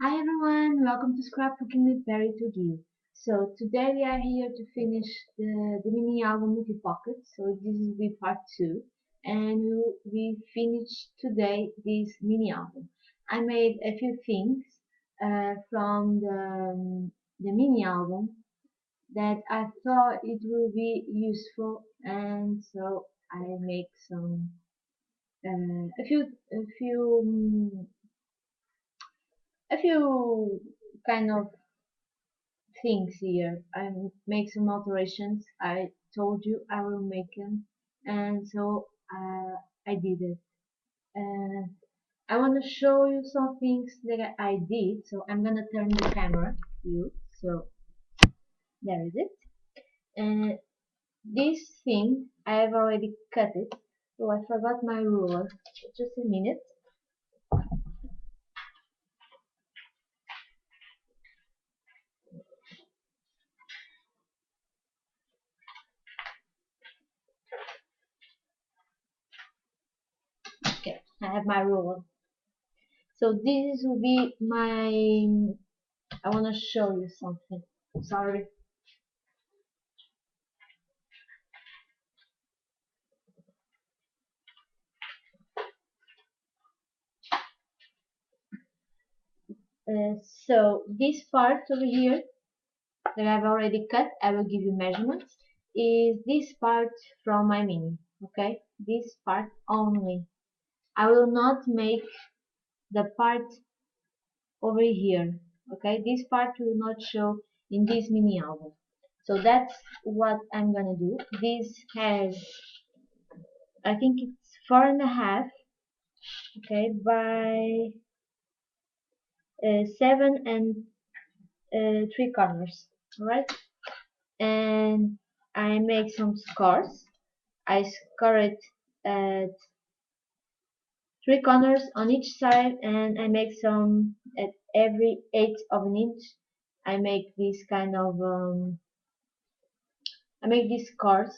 Hi everyone, welcome to Scrapbooking with Barry to Give. So today we are here to finish the mini album Movie Pocket. So this will be part 2 and we finished today this mini album. I made a few things from the mini album that I thought it will be useful, and so I make some a few kind of things here. I make some alterations. I told you I will make them, and so I did it. Uh, I want to show you some things that I did. So I'm gonna turn the camera to you. So there is it. And this thing I have already cut it. So I forgot my ruler. Just a minute. Okay, I have my ruler. So this will be my. I want to show you something. Sorry. So this part over here that I've already cut, I will give you measurements, is this part from my mini. Okay, this part only. I will not make the part over here. Okay, this part will not show in this mini album. So that's what I'm gonna do. This has, I think it's 4.5, okay, by 7 and 3 corners. All right, and I make some scores. I score it at 3 corners on each side, and I make some at every eighth of an inch. I make this kind of I make these scores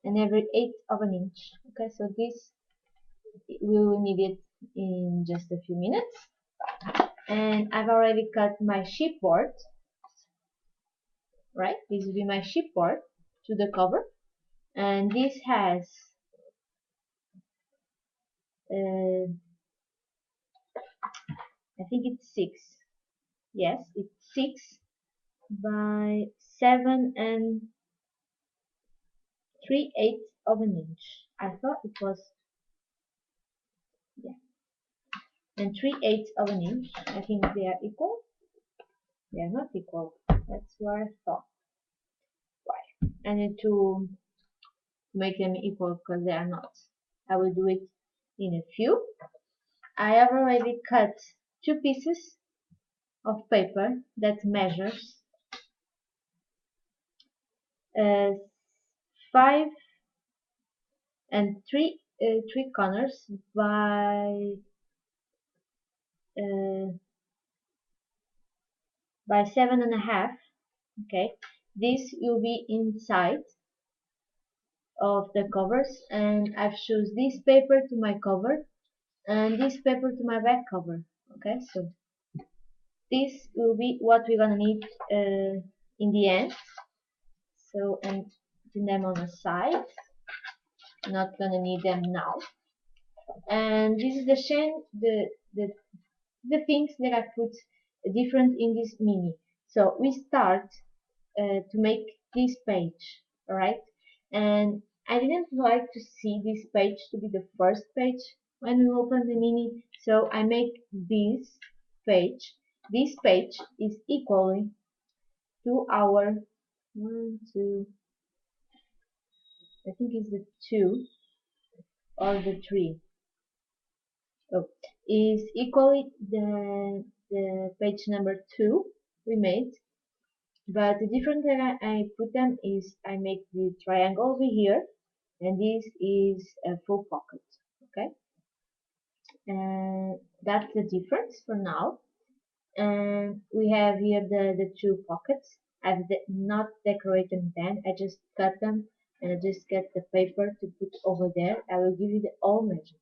and every eighth of an inch. Okay, so this we will need it in just a few minutes. And I've already cut my chipboard. Right, this will be my chipboard to the cover, and this has uh, I think it's 6. Yes, it's 6 by 7 and 3/8 of an inch. I thought it was, yeah, and 3/8 of an inch. I think they are equal. They are not equal. That's what I thought. Why? I need to make them equal because they are not. I will do it in a few. I have already cut 2 pieces of paper that measures 5 and 3 corners uh, by 7.5. Okay, this will be inside of the covers, and I've choose this paper to my cover and this paper to my back cover. Okay, so this will be what we're gonna need in the end. So, and putting them on the side, not gonna need them now. And this is the the things that I put different in this mini. So we start to make this page, alright? And I didn't like to see this page to be the first page when we open the mini, so I make this page. This page is equally to our one, two, I think it's the 2 or the 3. Oh, is equally the page number 2 we made. But the difference that I put them is I make the triangle over here, and this is a full pocket. Okay, and that's the difference for now. And we have here the 2 pockets. I've not decorated them. I just cut them and I just get the paper to put over there. I will give you the all measurements.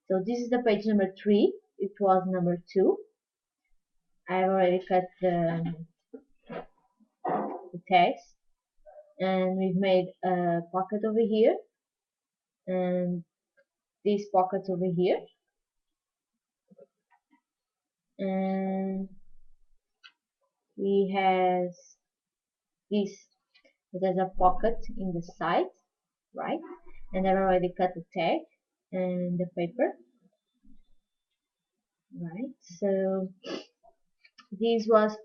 So this is the page number 3. It was number 2. I've already cut the tags, and we've made a pocket over here and this pocket over here, and we have this. There's a pocket in the side, right? And I've already cut the tag and the paper, right? So this was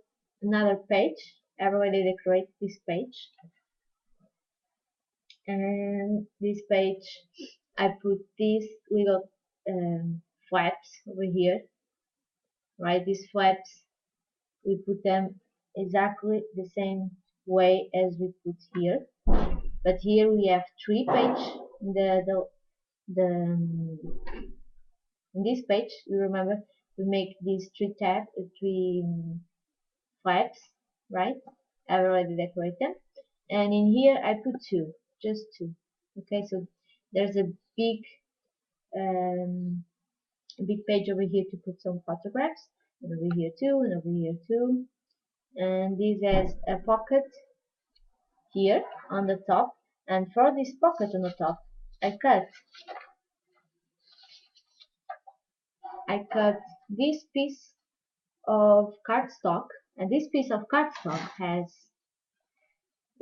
another page. I've already decorated this page, and this page I put these little flaps over here, right? These flaps, we put them exactly the same way as we put here, but here we have 3 pages. The in this page, you remember, we make these 3 flaps, right? I've already decorated them, and in here I put 2, just 2. Okay, so there's a um, big page over here to put some photographs, and over here too, and over here too. And this has a pocket here on the top, and for this pocket on the top, I cut this piece of cardstock, and this piece of cardstock has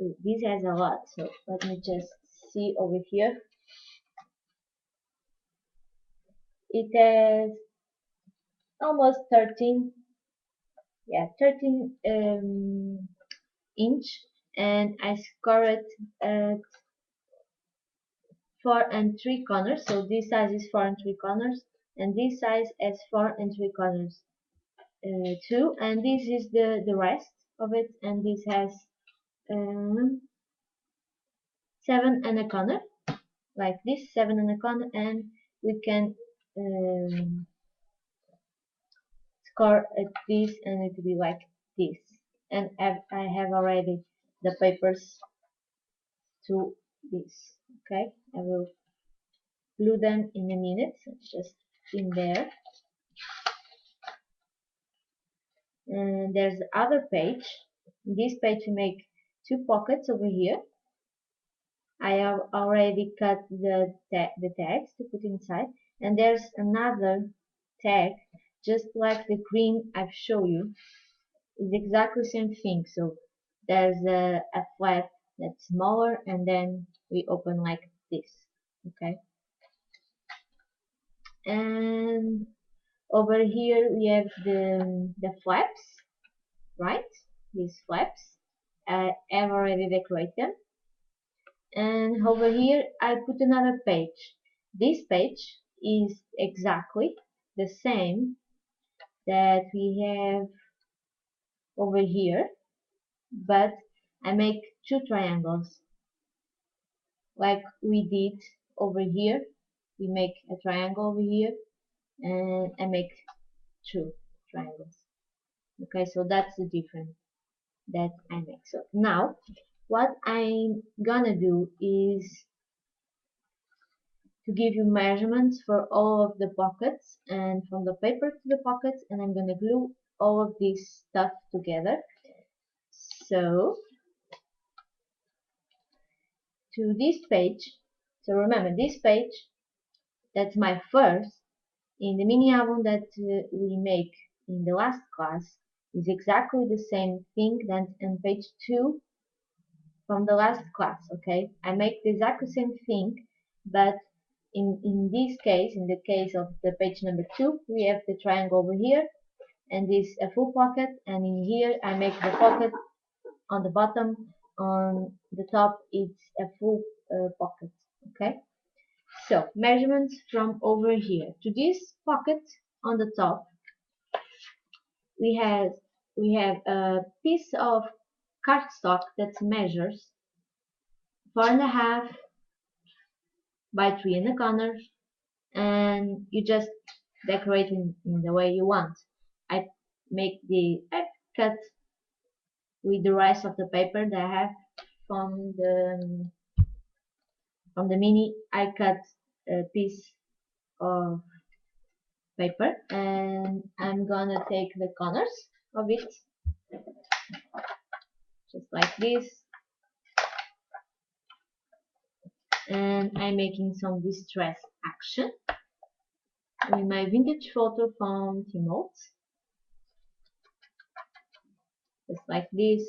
a lot. So let me just see over here. It has almost 13, yeah, 13 inch, and I scored at 4 3/4. So this size is 4 3/4, and this size has 4 3/4 too. And this is the rest of it, and this has 7 1/4, like this, 7 1/4, and we can score at this, and it will be like this. And I have already the papers to this. Okay, I will glue them in a minute, just in there. And there's the other page. In this page we make 2 pockets over here. I have already cut the tags to put inside, and there's another tag just like the green I've shown you. It's exactly the same thing. So there's a flap that's smaller, and then we open like this. Okay, and over here we have the flaps, right? These flaps, I've already decorated them. And over here I put another page. This page is exactly the same that we have over here, but I make 2 triangles like we did over here. We make a triangle over here, and I make 2 triangles. Okay, so that's the difference that I make. So now what I'm gonna do is to give you measurements for all of the pockets, and from the paper to the pockets, and I'm gonna glue all of this stuff together. So to this page, so remember this page, that's my first. In the mini album that we make in the last class is exactly the same thing that on page 2 from the last class. Okay, I make the exact same thing, but in this case, in the case of the page number 2, we have the triangle over here, and this a full pocket, and in here I make the pocket on the bottom. On the top it's a full pocket. Okay, so measurements from over here to this pocket on the top, we have a piece of cardstock that measures 4.5 by 3 1/4, and you just decorate in the way you want. I cut with the rest of the paper that I have from the mini. I cut a piece of paper, and I'm gonna take the corners of it, just like this. And I'm making some distress action with my vintage photo from Tmalt, just like this.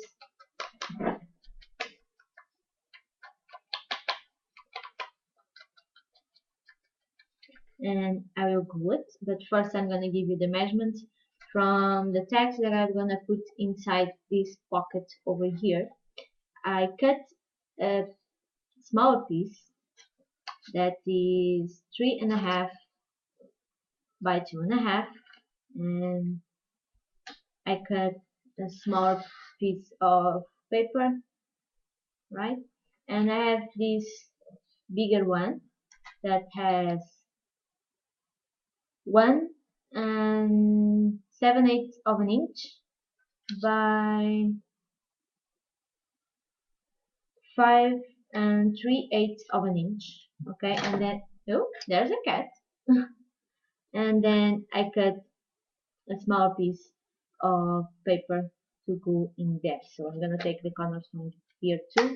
And I will glue it, but first I'm going to give you the measurements from the text that I'm going to put inside this pocket over here. I cut a smaller piece that is 3.5 by 2.5, and I cut a smaller piece of paper, right? And I have this bigger one that has 1 7/8 of an inch by 5 3/8 of an inch. Okay, and then oh, there's a cat. And then I cut a small piece of paper to go in there. So I'm gonna take the corners from here too.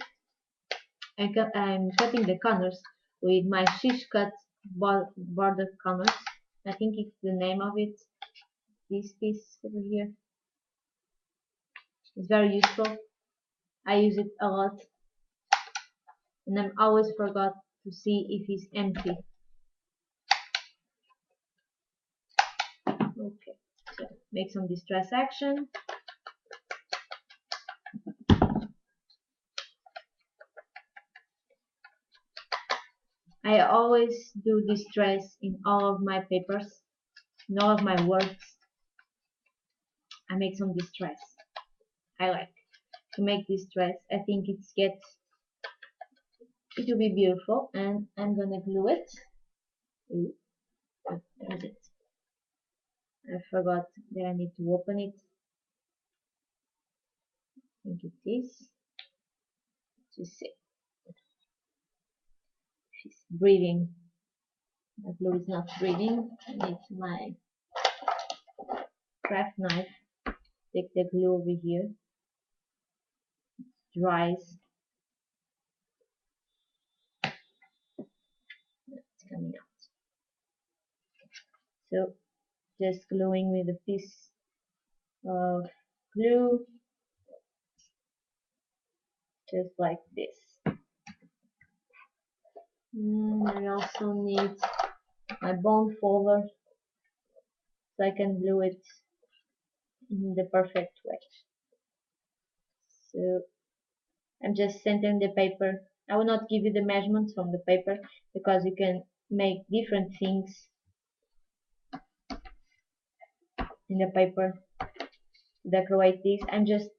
I'm cutting the corners with my shish cut border corners. I think it's the name of it. This piece over here. It's very useful. I use it a lot, and I'm always forgot to see if it's empty. Okay, so make some distress action. I always do distress in all of my papers, in all of my works. I make some distress. I like to make distress. I think it will be beautiful, and I'm gonna glue it. Ooh, there's it. I forgot that I need to open it. I think it is. Let's see. It's breathing. My glue is not breathing. I need my craft knife. Take the glue over here. Dries. It's coming out. So just gluing with a piece of glue, just like this. And I also need my bond folder so I can glue it in the perfect way. So I'm just centering the paper. I will not give you the measurements from the paper because you can make different things in the paper to decorate this. I'm just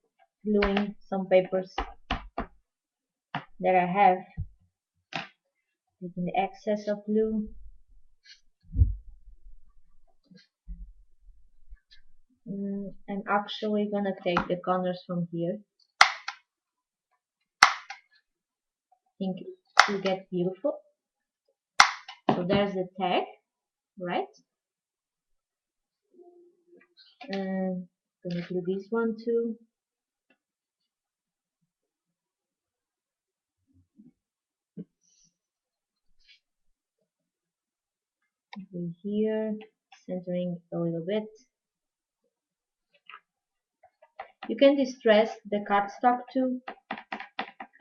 gluing some papers that I have, taking the excess of glue. I'm actually gonna take the corners from here. I think it will get beautiful. So there's the tag, right? And I'm gonna do this one too. Over here, centering a little bit. You can distress the cardstock too.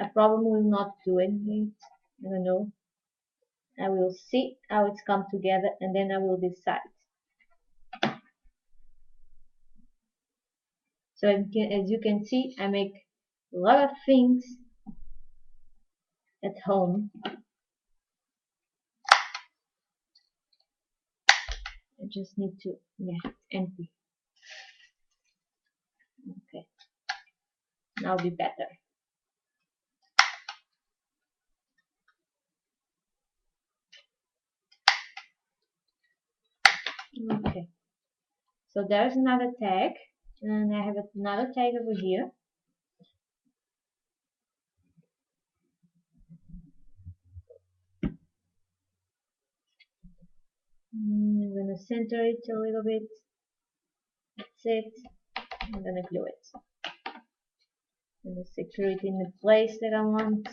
I probably will not do anything. I don't know. I will see how it's come together and then I will decide. So as you can see, I make a lot of things at home. I just need to, yeah, it's empty. Okay, now be better. Okay, so there's another tag, and I have another tag over here. I'm gonna center it a little bit. That's it. I'm gonna glue it and secure it in the place that I want.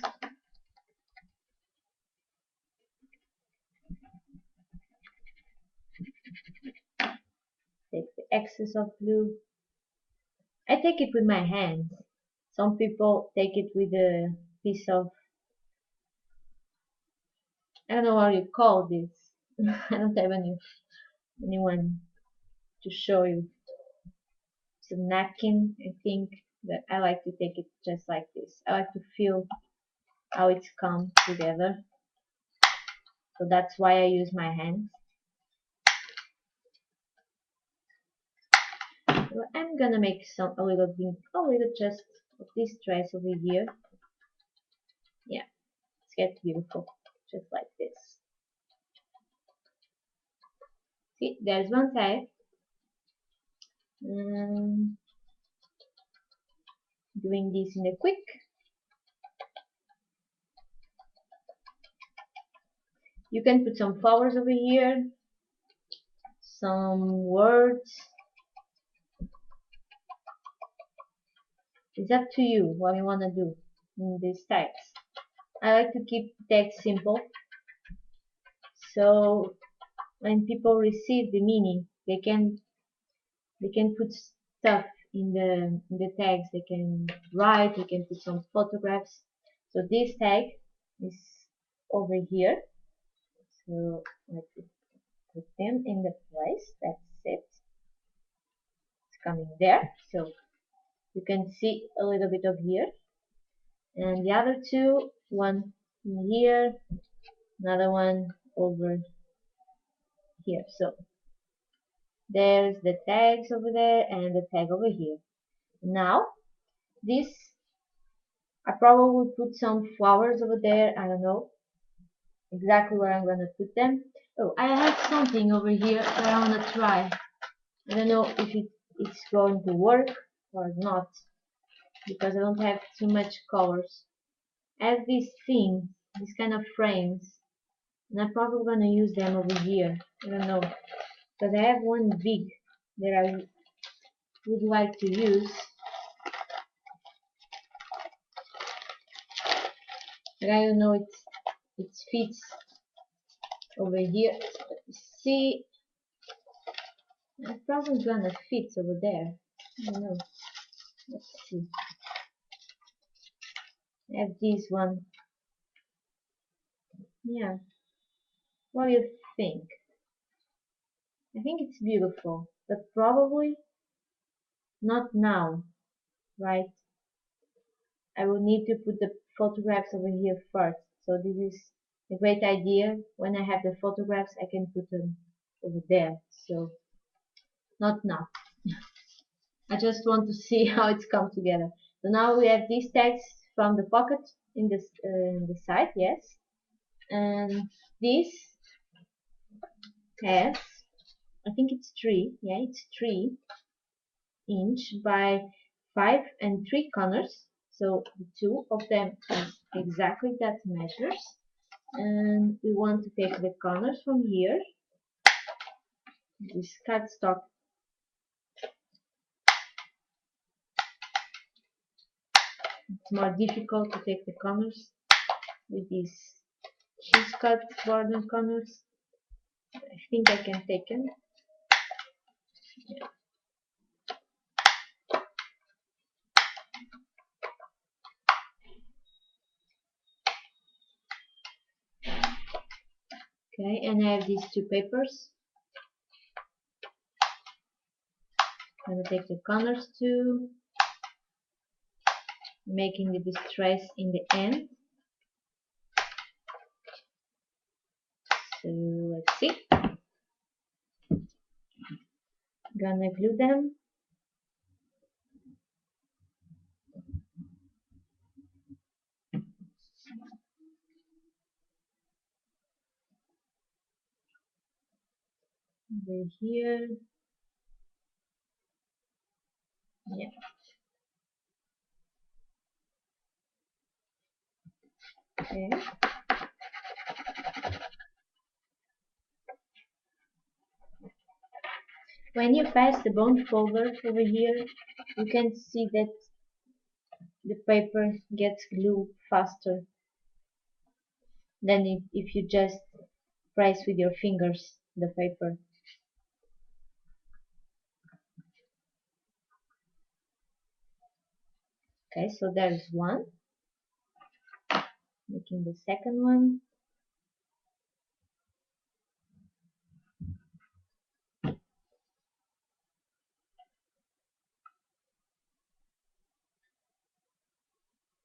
Take the excess of glue. I take it with my hands. Some people take it with a piece of, I don't know how you call this. I don't have anyone to show you. It's a napkin, I think, but I like to take it just like this. I like to feel how it's come together. So that's why I use my hands. So I'm gonna make a little just of this dress over here. Yeah, it's get beautiful, just like this. See, there's one tag. Doing this in a quick. You can put some flowers over here, some words. It's up to you what you want to do in these tags. I like to keep tags simple, so when people receive the meaning, they can put stuff in the tags. They can write. They can put some photographs. So this tag is over here. So let's put them in the place. That's it. It's coming there. So you can see a little bit of here, and the other two, one in here, another one over here. So there's the tags over there and the tag over here. Now this, I probably will put some flowers over there. I don't know exactly where I'm gonna put them. Oh, I have something over here that I wanna try. I don't know if it's going to work or not, because I don't have too much colors. I have these things, these kind of frames, and I'm probably gonna use them over here. I don't know, because I have one big that I would like to use, but I don't know it fits over here. Let me see. It's probably gonna fit over there. I don't know. Let's see. I have this one. Yeah. What do you think? I think it's beautiful, but probably not now, right? I will need to put the photographs over here first. So this is a great idea. When I have the photographs, I can put them over there. So not now. I just want to see how it's come together. So now we have these tags from the pocket in the side, yes, and this has, I think it's 3, yeah, it's 3" by 5 and 3 corners. So the two of them is exactly that measures, and we want to take the corners from here. This cardstock. It's more difficult to take the corners with these cheese cut border corners. I think I can take them. Yeah. Okay, and I have these 2 papers. I'm gonna take the corners too, making the distress in the end. So let's see. Gonna glue them. Over here. Yeah. Okay. When you pass the bond folder over here, you can see that the paper gets glued faster than if you just press with your fingers the paper. Okay, so there's one. Making the second one.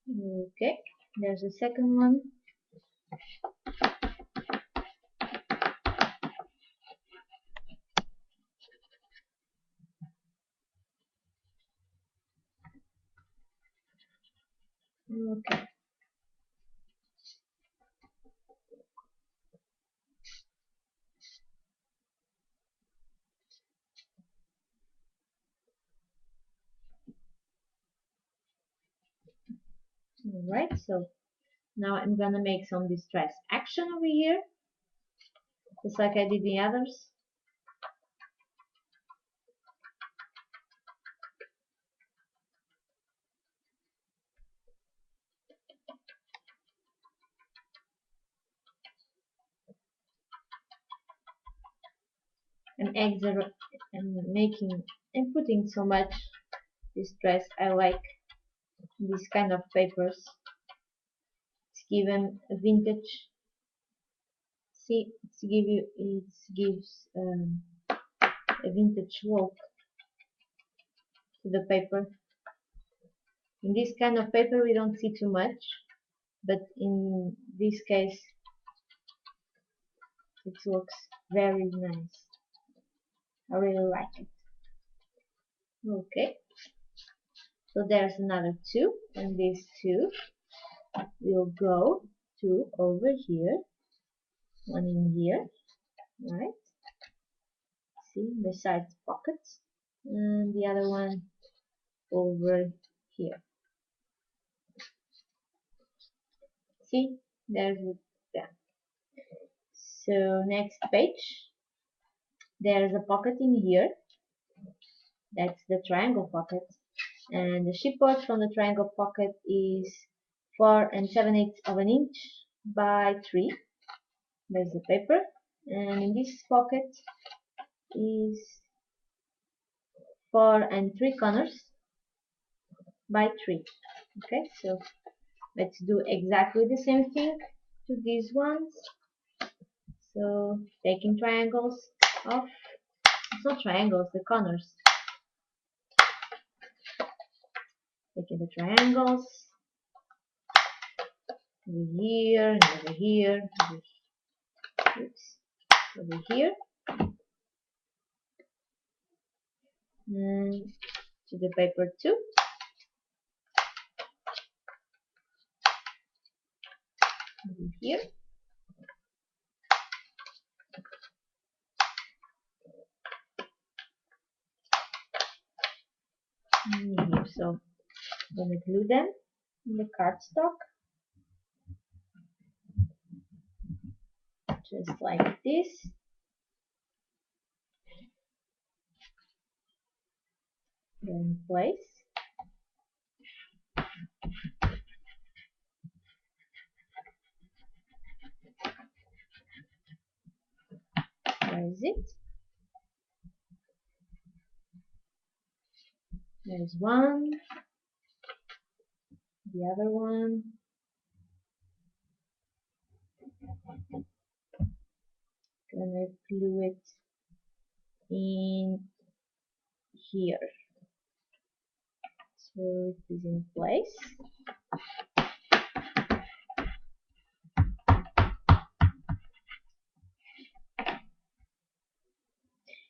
Okay, there's a second one. Okay. Alright, so now I'm gonna make some distress action over here, just like I did the others. I'm putting so much distress. I like this kind of papers. It's given a vintage. See, it gives a vintage look to the paper. In this kind of paper we don't see too much, but in this case it looks very nice. I really like it. Okay, so there's another two, and these two will go to over here, one in here, right? See, besides pockets, and the other one over here. See, there's that. So next page, there's a pocket in here. That's the triangle pocket, and the sheet port from the triangle pocket is 4 7/8 of an inch by 3. There's the paper, and in this pocket is 4 3/4 by 3. Okay, so let's do exactly the same thing to these ones. So taking triangles off, it's not triangles, the corners. Taking the triangles over here and over here, oops, over here, and to the paper too. Over here. And here. So I'm gonna glue them in the cardstock, just like this. Go in place. Where is it? There's one. The other one. Gonna glue it in here. So it is in place.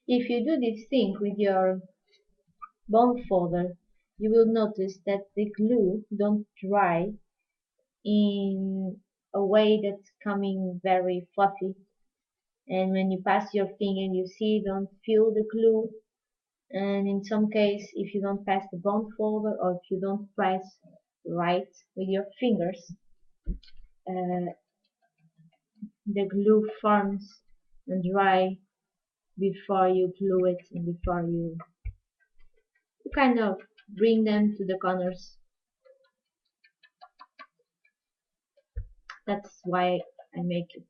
If you do this thing with your bond folder, you will notice that the glue don't dry in a way that's coming very fluffy, and when you pass your finger and you see, don't feel the glue. And in some case, if you don't pass the bond folder or if you don't press right with your fingers, the glue forms and dry before you glue it and before you kind of bring them to the corners. That's why I make it.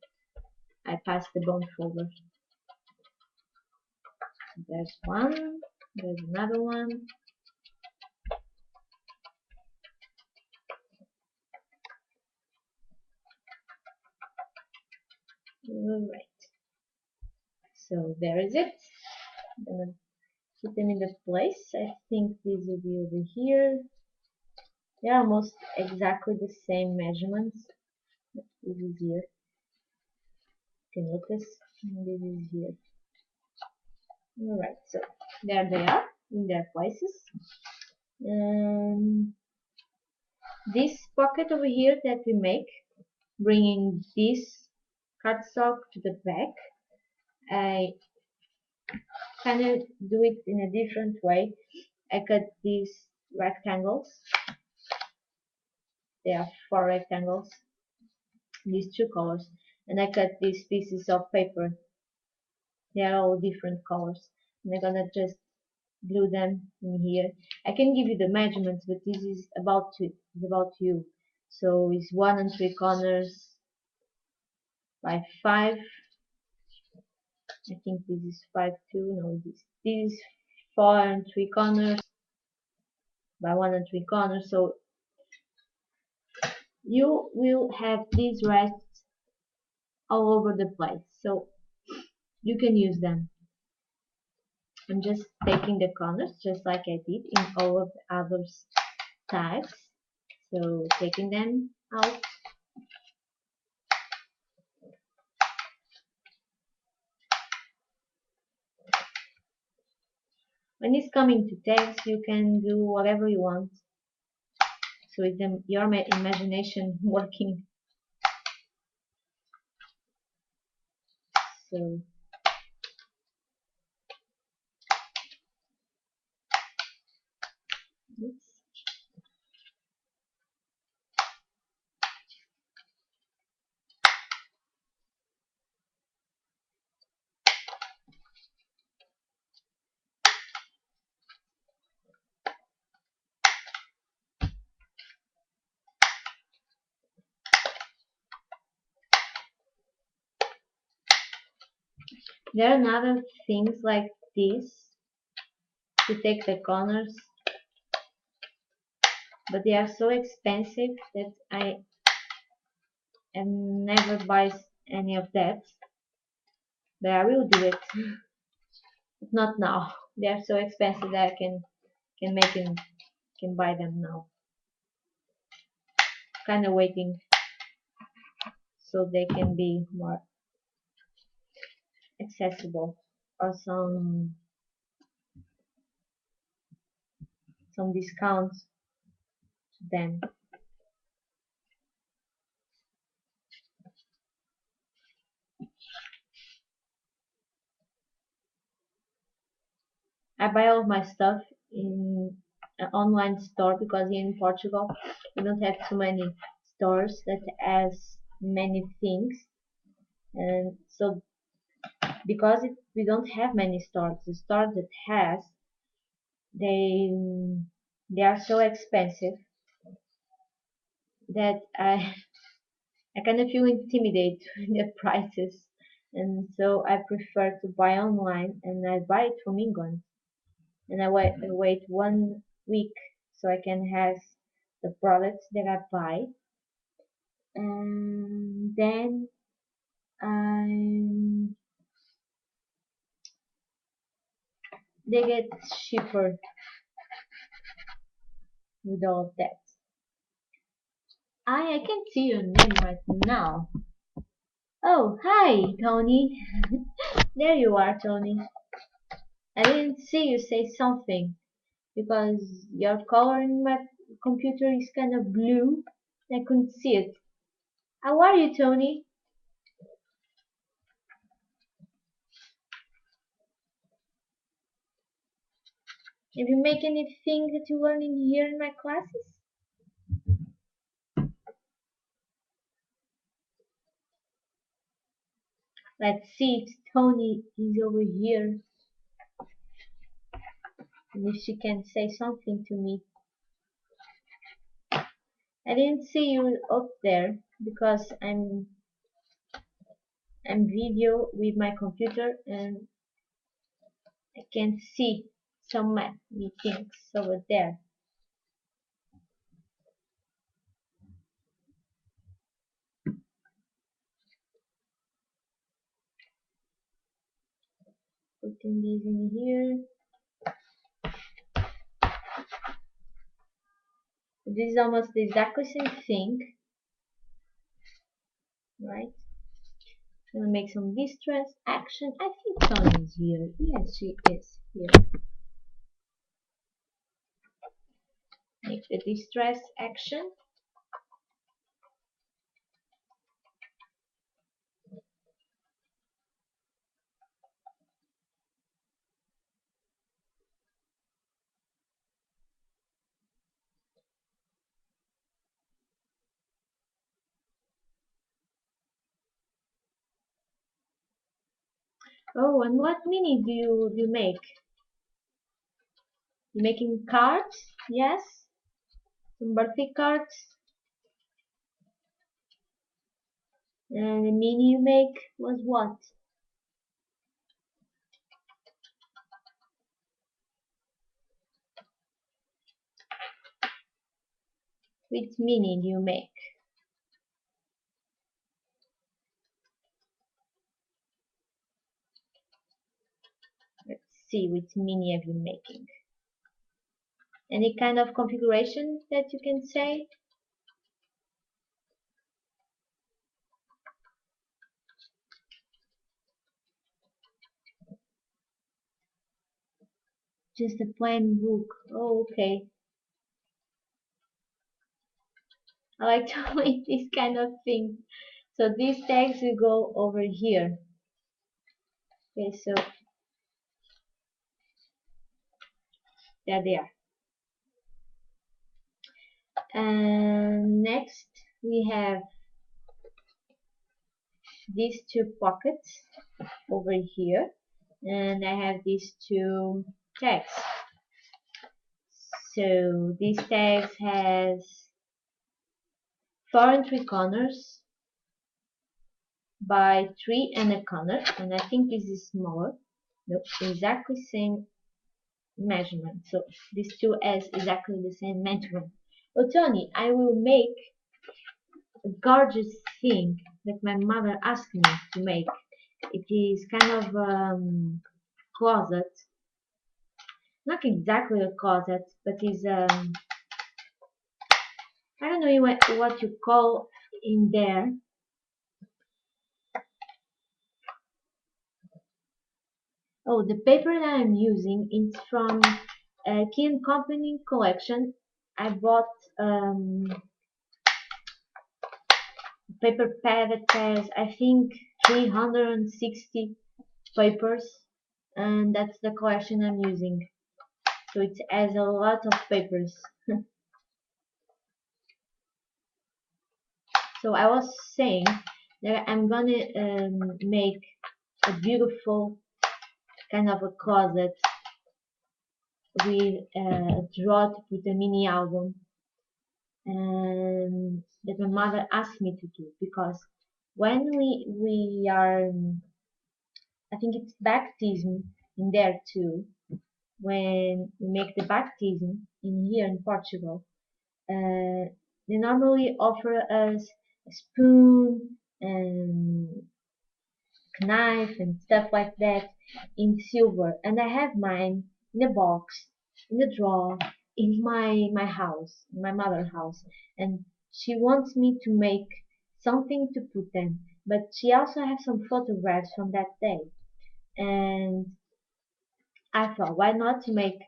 I pass the bone folder. There's one, there's another one. Alright, so there is it. I'm gonna put them in the place. I think these will be over here. They're almost exactly the same measurements. This is here. You can notice. And this is here. Alright, so there they are in their places. This pocket over here that we make, bringing this cardstock to the back, I kind of do it in a different way. I cut these rectangles. There are 4 rectangles, these 2 colors, and I cut these pieces of paper. They are all different colors, and I'm gonna just glue them in here. I can give you the measurements, but this is about you. So it's 1 3/4 by 5. I think this is 5 2. No, this is 4 3/4 by 1 3/4. So you will have these rests all over the place, so you can use them. I'm just taking the corners just like I did in all of the other tags. So taking them out. When it's coming to tags, you can do whatever you want. So it's your imagination working. So oops. There are other things like this to take the corners, but they are so expensive that I never buy any of that. But I will do it, but not now. They are so expensive that I can make them, can buy them now. Kind of waiting so they can be more accessible, or some discounts to them. I buy all of my stuff in an online store because here in Portugal we don't have too many stores that has many things, and so because we don't have many stores, the store that has, they they are so expensive that I kind of feel intimidated with the prices, and so I prefer to buy online, and I buy it from England, and I wait 1 week so I can have the products that I buy, and then I they get cheaper with all of that. I can see your name right now. Oh, hi, Tony. There you are, Tony. I didn't see you say something because your color in my computer is kind of blue. I couldn't see it. How are you, Tony? Have you make anything that you learn in here in my classes? Let's see if Tony is over here and if she can say something to me. I didn't see you up there because I'm video with my computer and I can see some many things over there. Putting these in here. This is almost the exactly same thing, right? I'm gonna make some distress action. I think Tony is here. Yes, she is here. Make the distress action. Oh, and what mini do you make? You making cards? Yes. Some birthday cards. And the mini you make was what? Which mini do you make? Let's see which mini have you making. Any kind of configuration that you can say? Just a plain book. Oh, okay. I like to make this kind of thing. So these tags will go over here. Okay, so there they are. And next we have these two pockets over here, and I have these two tags. So these tags has 4 and 3 corners by 3 and a corner, and I think this is smaller. Nope, exactly same measurement. So these two has exactly the same measurement. Oh Tony, I will make a gorgeous thing that my mother asked me to make. It is kind of closet, not exactly a closet, but is I don't know what you call in there. Oh, the paper that I'm using is from Key & Company collection. I bought paper pad that has I think 360 papers, and that's the collection I'm using. So it has a lot of papers. So I was saying that I'm gonna make a beautiful kind of a closet with a drawer to put a mini album, and that my mother asked me to do because when we are I think it's baptism in there too. When we make the baptism in here in Portugal, they normally offer us a spoon and knife and stuff like that in silver, and I have mine in a box in the drawer in my house, my mother's house, and she wants me to make something to put them, but she also has some photographs from that day, and I thought why not to make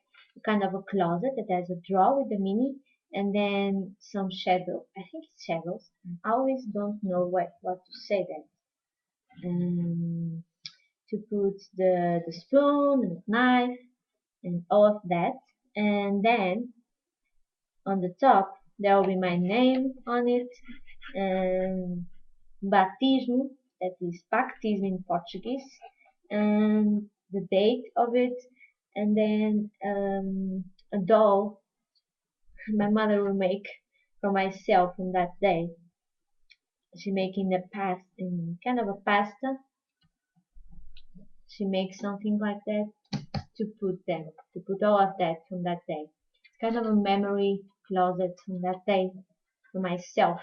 kind of a closet that has a drawer with a mini and then some shadow. I think it's shadows. I always don't know what to say then. Um, to put the spoon and the knife and all of that, and then on the top there will be my name on it and batismo, that is Pactismo in Portuguese, and the date of it, and then a doll my mother will make for myself on that day. She making a past in kind of a pasta. She makes something like that to put all of that from that day. It's kind of a memory closet from that day for myself.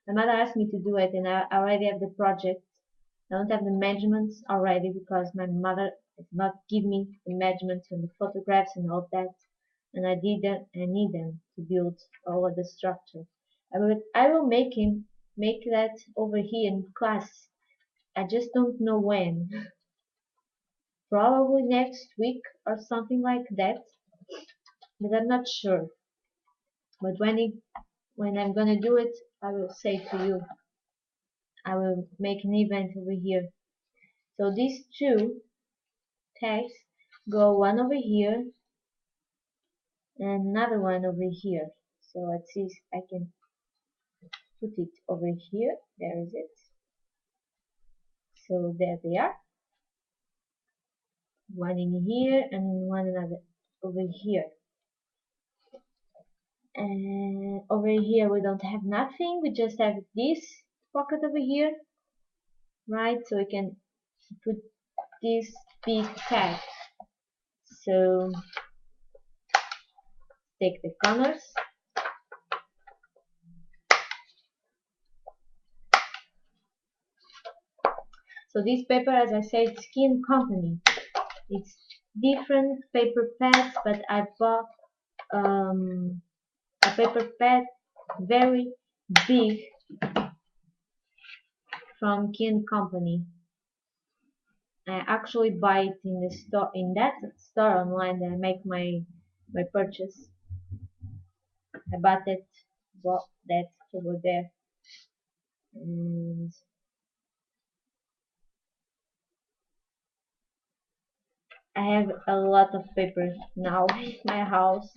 My mother asked me to do it, and I already have the project. I don't have the measurements already because my mother did not give me the measurements and the photographs and all that, and I need them to build all of the structure. I will make that over here in class. I just don't know when. Probably next week or something like that, but I'm not sure. But when I'm gonna do it, I will say to you. I will make an event over here. So these two tags go one over here and another one over here. So let's see if I can put it over here. There is it. So there they are. One in here and one another over here. And over here we don't have nothing. We just have this pocket over here, right? So we can put this big tag. So take the corners. So this paper, as I said, Skin Company. It's different paper pads, but I bought a paper pad very big from Skin Company. I actually buy it in the store, in that store online that I make my purchase. I bought that over there, and I have a lot of paper now in my house.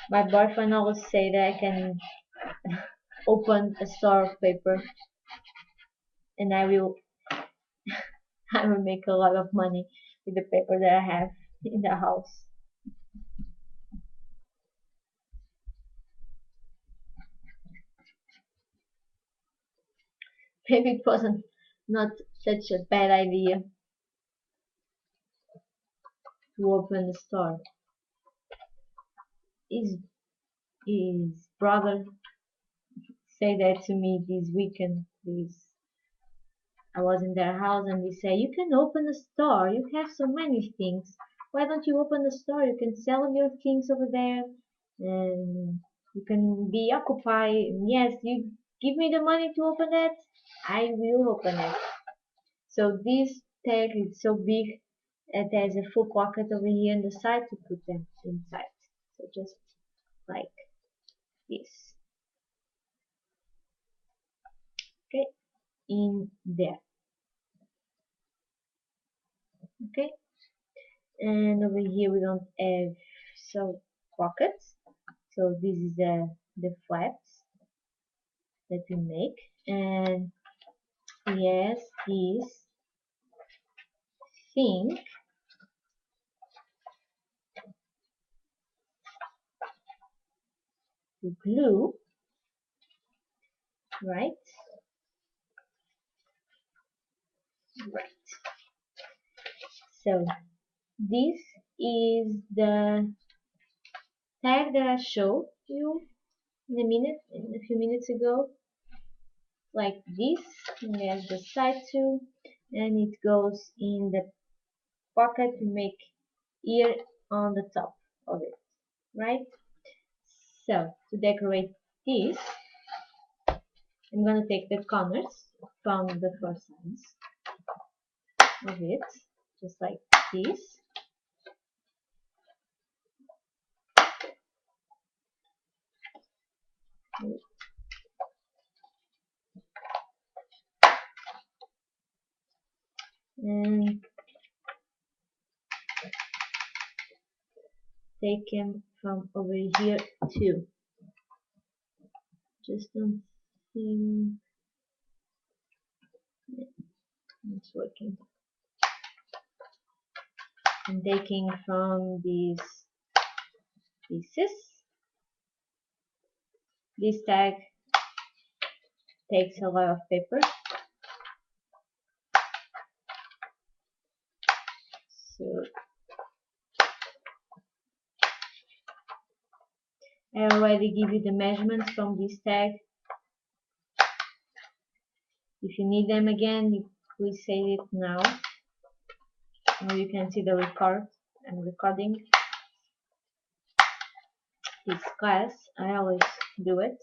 My boyfriend always say that I can open a store of paper, and I will make a lot of money with the paper that I have in the house. Maybe it wasn't not such a bad idea to open a store. His his brother said that to me this weekend. I was in their house and they say, you can open a store. You have so many things. Why don't you open a store? You can sell your things over there and you can be occupied. And yes, you give me the money to open it. I will open it. So this tag is so big that there's a full pocket over here on the side to put them inside. So just like this. Okay, in there. Okay, and over here we don't have so pockets. So this is the flaps that we make, and yes, this thing to glue, right? Right. So this is the tag that I showed you in a few minutes ago, like this. And there's the side too, and it goes in the pocket to make ear on the top of it, right? So to decorate this, I'm gonna take the corners from the four sides of it, just like this. And take them from over here too. Just on think it's working. I'm taking from these pieces. This tag takes a lot of paper, so I already give you the measurements from this tag. If you need them again, you please say it now, or you can see the record. I'm recording this class. I always do it.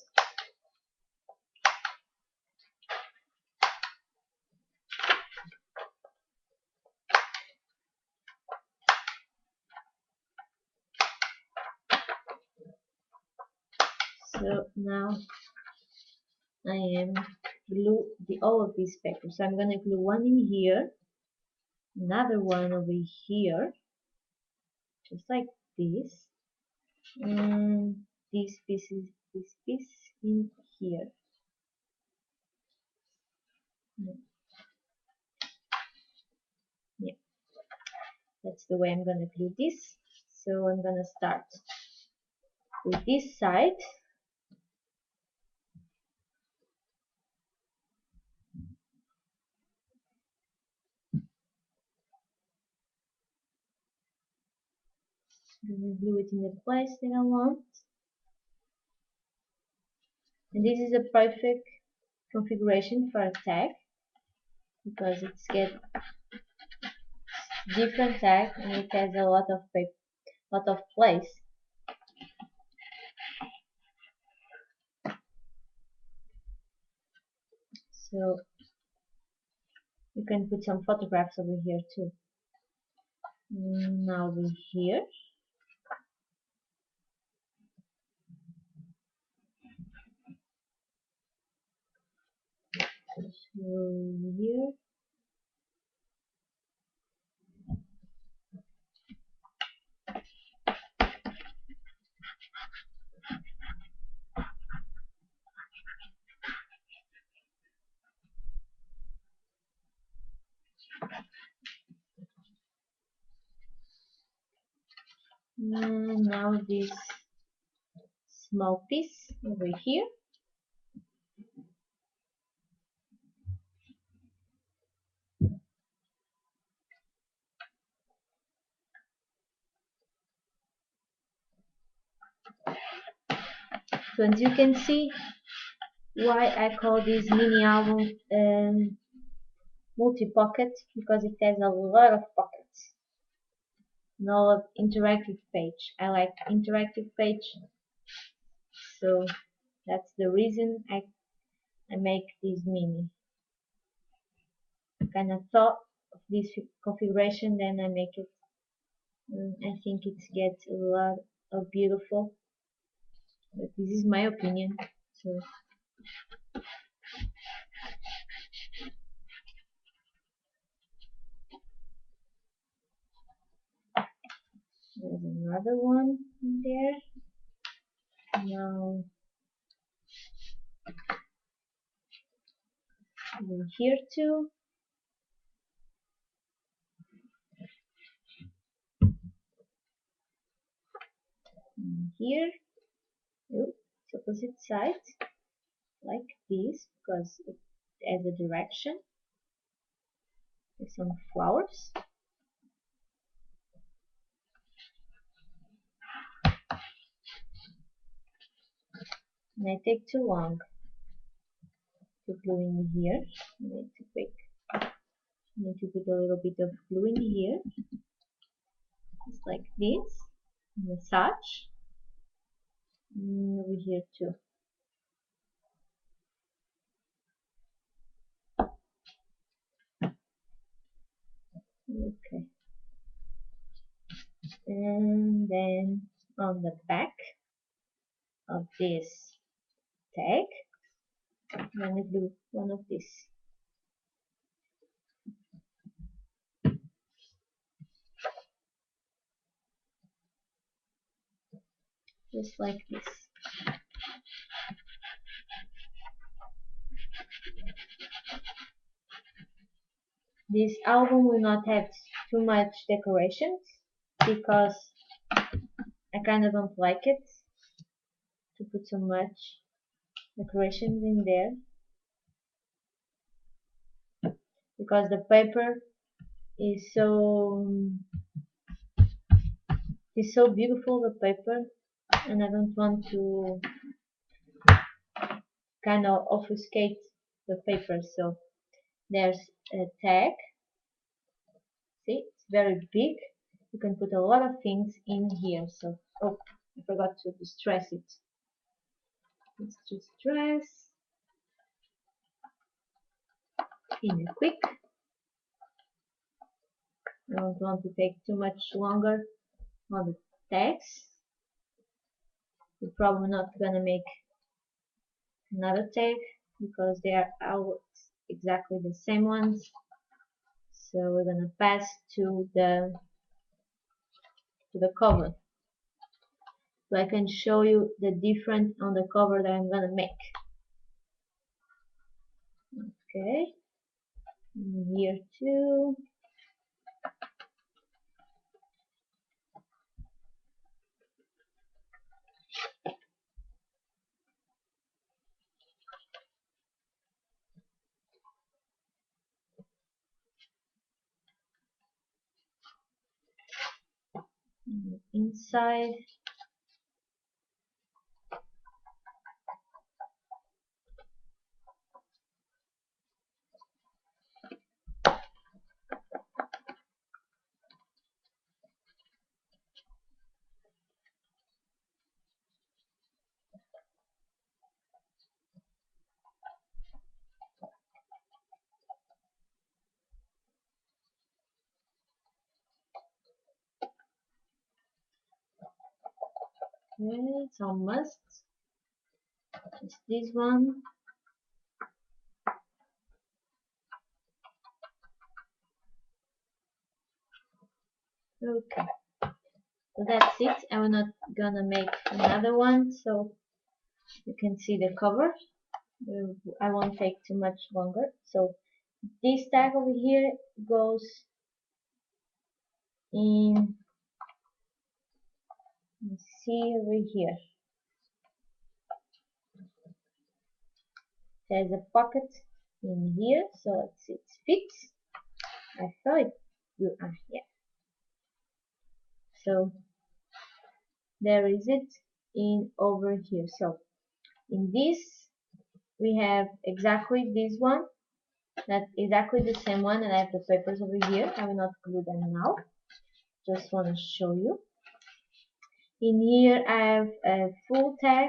So now I am glue all of these papers. So I'm gonna glue one in here, another one over here, just like this, and this piece in here. Yeah, that's the way I'm gonna glue this. So I'm gonna start with this side. I'm gonna glue it in the place that I want. And this is a perfect configuration for a tag because it's get different tag and it has a lot of paper, lot of place. So you can put some photographs over here too. Now over here. So here. And now this small piece over here. So as you can see, why I call this mini album multi-pocket, because it has a lot of pockets. No interactive page. I like interactive page, so that's the reason I make this mini. I kind of thought of this configuration, then I make it. I think it gets a lot of beautiful, but this is my opinion. So there's another one there. Now over here too. And here, it's opposite side, like this, because it has a direction with some flowers. And I take too long to glue in here. I need to put a little bit of glue in here, just like this. Massage. And over here too. Okay. And then on the back of this tag, I'm going to do one of these. Just like this. This album will not have too much decorations because I kind of don't like it to put so much decorations in there, because the paper is so beautiful, the paper, and I don't want to kind of obfuscate the paper. So there's a tag. See, it's very big. You can put a lot of things in here. So, oh, I forgot to distress it. Let's distress in a quick. I don't want to take too much longer on the tags. We're probably not gonna make another tag because they are all exactly the same ones. So we're gonna pass to the cover, so I can show you the difference on the cover that I'm gonna make. Okay, and here too. Inside. Okay, it's almost. It's this one. Okay, so that's it. I'm not gonna make another one, so you can see the cover. I won't take too much longer. So this tag over here goes in. Let's see over here. There's a pocket in here, so let's see, it fits. I thought it would. Yeah. So there is it in over here. So in this we have exactly this one. That's exactly the same one, and I have the papers over here. I will not glue them now. Just want to show you. In here I have a full tag.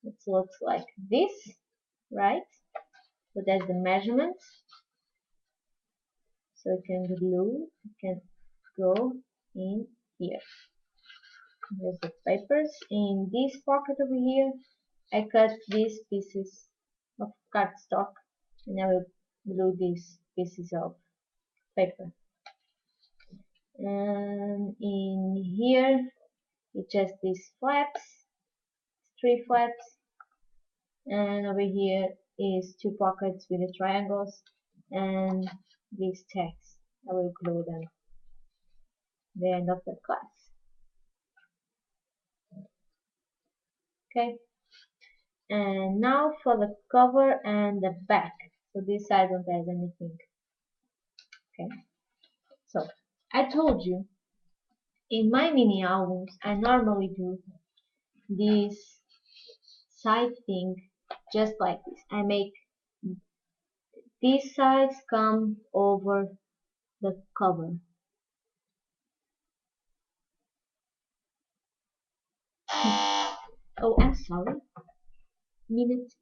It looks like this, right? So that's the measurements. So you can glue, you can go in here. There's the papers. In this pocket over here, I cut these pieces of cardstock, and I will glue these pieces of paper. And in here, it's just these flaps, 3 flaps, and over here is 2 pockets with the triangles and these tags. I will glue them the end of the class. Okay, and now for the cover and the back. So this side don't have anything. Okay, so I told you in my mini albums I normally do this side thing just like this. I make these sides come over the cover. Oh, I'm sorry. Minute.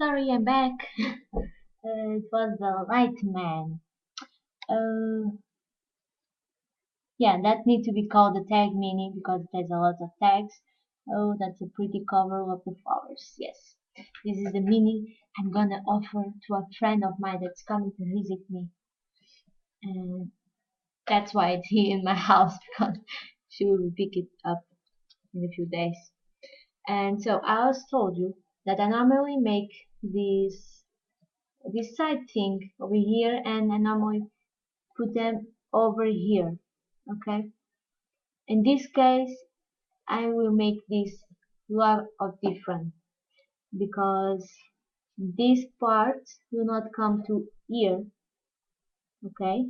Sorry, I'm back. It was the light man. Uh, yeah, that needs to be called the tag mini because it has a lot of tags. Oh, that's a pretty cover of the flowers. Yes, this is the mini I'm gonna offer to a friend of mine that's coming to visit me, and that's why it's here in my house because she will pick it up in a few days. And so I also told you that I normally make this side thing over here, and I normally put them over here. Okay, in this case I will make this lot of different because this part will not come to here, okay,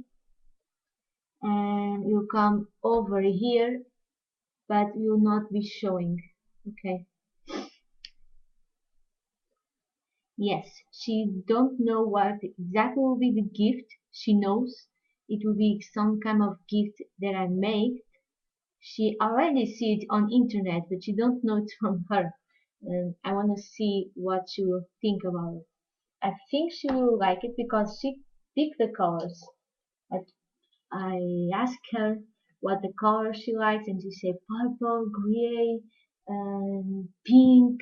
and will come over here but will not be showing. Okay, yes, she don't know what exactly will be the gift. She knows it will be some kind of gift that I make. She already see it on internet, but she don't know it's from her. And I want to see what she will think about it. I think she will like it because she picked the colors. I asked her what the color she likes, and she said purple, gray, pink,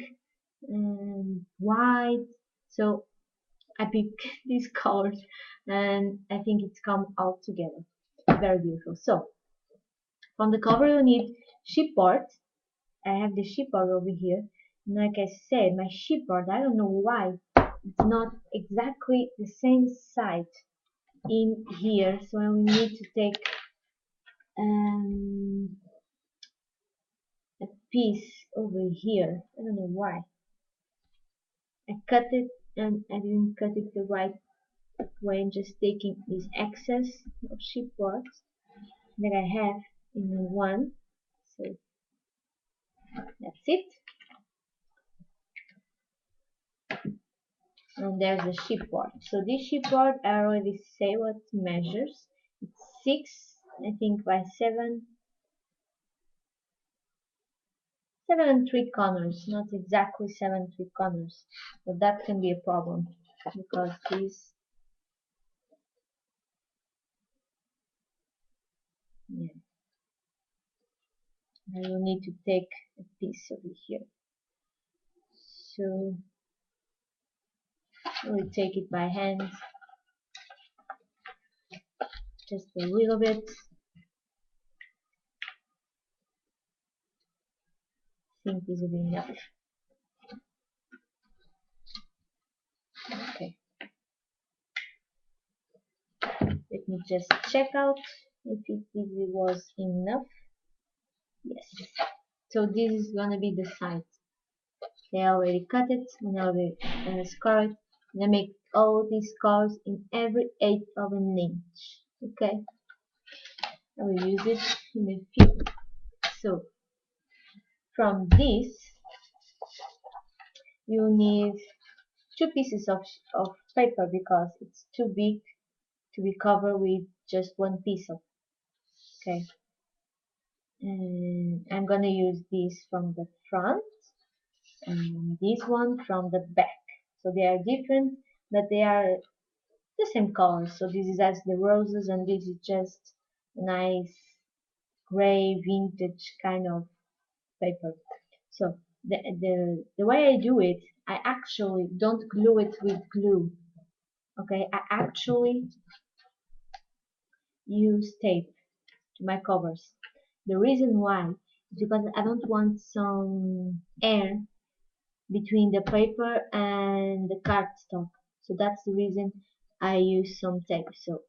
and white. So I picked these colors, and I think it's come out together. Very beautiful. So from the cover you need chipboard. I have the chipboard over here. And like I said, my chipboard, I don't know why it's not exactly the same size in here. So I will need to take um, a piece over here. I don't know why. I cut it and I didn't cut it the right way. I'm just taking this excess of chipboard that I have in one. So that's it. And there's the chipboard. So this chipboard, I already say what measures. It's 6, I think, by 7, 7 and 3 corners. Not exactly 7 and 3 corners, but that can be a problem because this, yeah, I will need to take a piece over here. So I will take it by hand, just a little bit. I think this will be enough. Okay, let me just check out if it was enough. Yes. So this is gonna be the side. They already cut it and I already scored it. And I make all these scars in every eighth of an inch. Okay, I will use it in a few. So from this you need 2 pieces of paper because it's too big to be covered with just one piece of. Okay, and I'm gonna use this from the front and this one from the back. So they are different, but they are the same color. So this is as the roses and this is just a nice gray vintage kind of paper. So the way I do it, I actually don't glue it with glue. Okay, I actually use tape to my covers. The reason why is because I don't want some air between the paper and the cardstock. So that's the reason I use some tape. So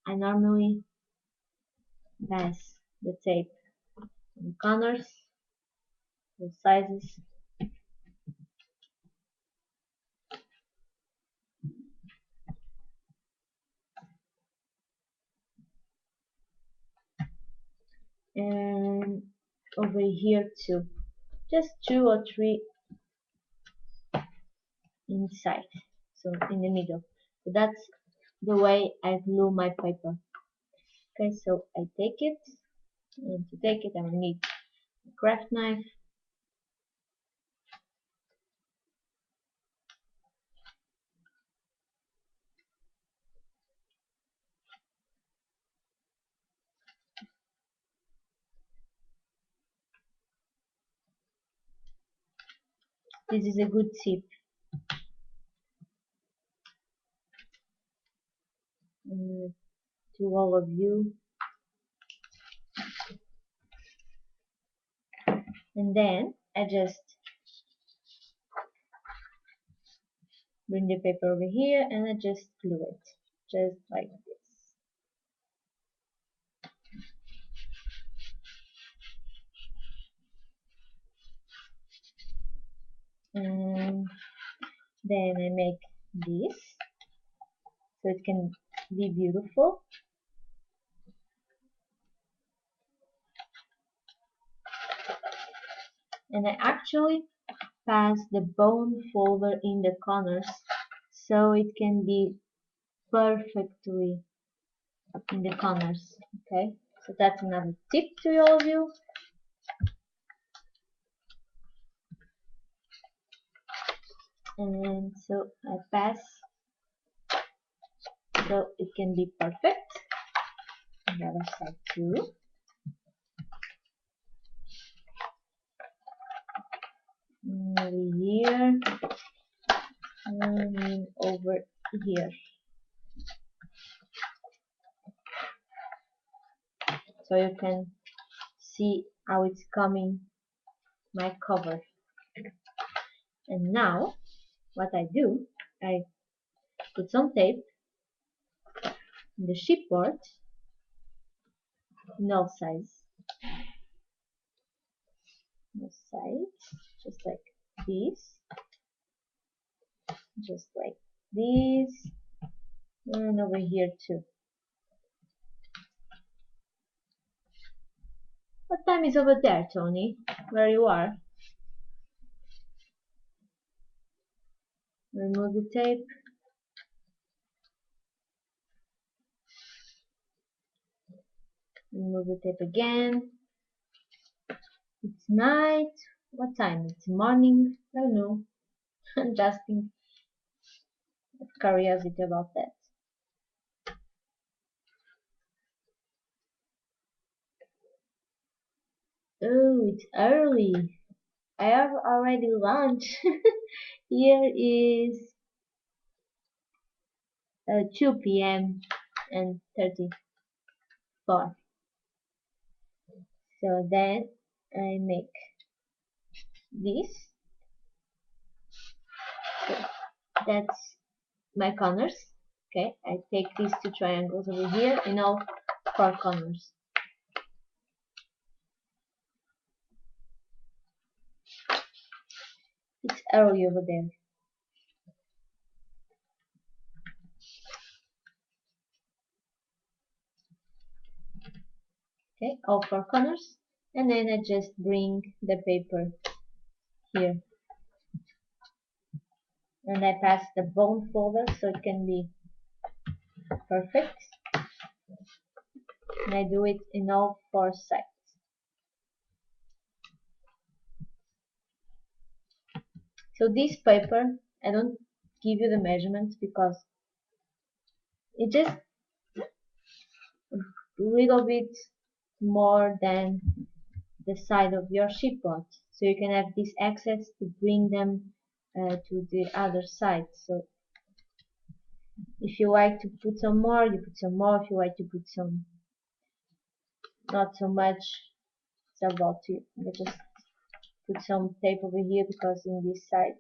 I normally pass the tape on the corners, the sizes, and over here too. Just 2 or 3 inside, so in the middle. So that's the way I glue my paper. Okay, so I take it, and to take it I will need a craft knife, This is a good tip. To all of you. And then I just bring the paper over here and I just glue it. Just like this. And then I make this so it can be beautiful. And I actually pass the bone folder in the corners so it can be perfectly in the corners. Okay, so that's another tip to all of you. And so I pass so it can be perfect. The other side too. Over here and over here. So you can see how it's coming my cover. And now what I do, I put some tape in the chipboard in all sides. Just like this, just like this, and over here too. What time is over there, Tony? Where you are? Remove the tape. Remove the tape again. It's night. What time? It's morning. I don't know. I'm just in curiosity about that. Oh, it's early. I have already lunch. Here is 2 p.m. and 34. So then I make this. So that's my corners. Okay, I take these two triangles over here in all 4 corners. It's early over there. Okay, all 4 corners, and then I just bring the paper here, and I pass the bone folder so it can be perfect, and I do it in all 4 sides. So this paper, I don't give you the measurements because it just a little bit more than the side of your chipboard, so you can have this access to bring them to the other side. So if you like to put some more, you put some more. If you like to put some not so much, it's about you. You just put some tape over here because in this side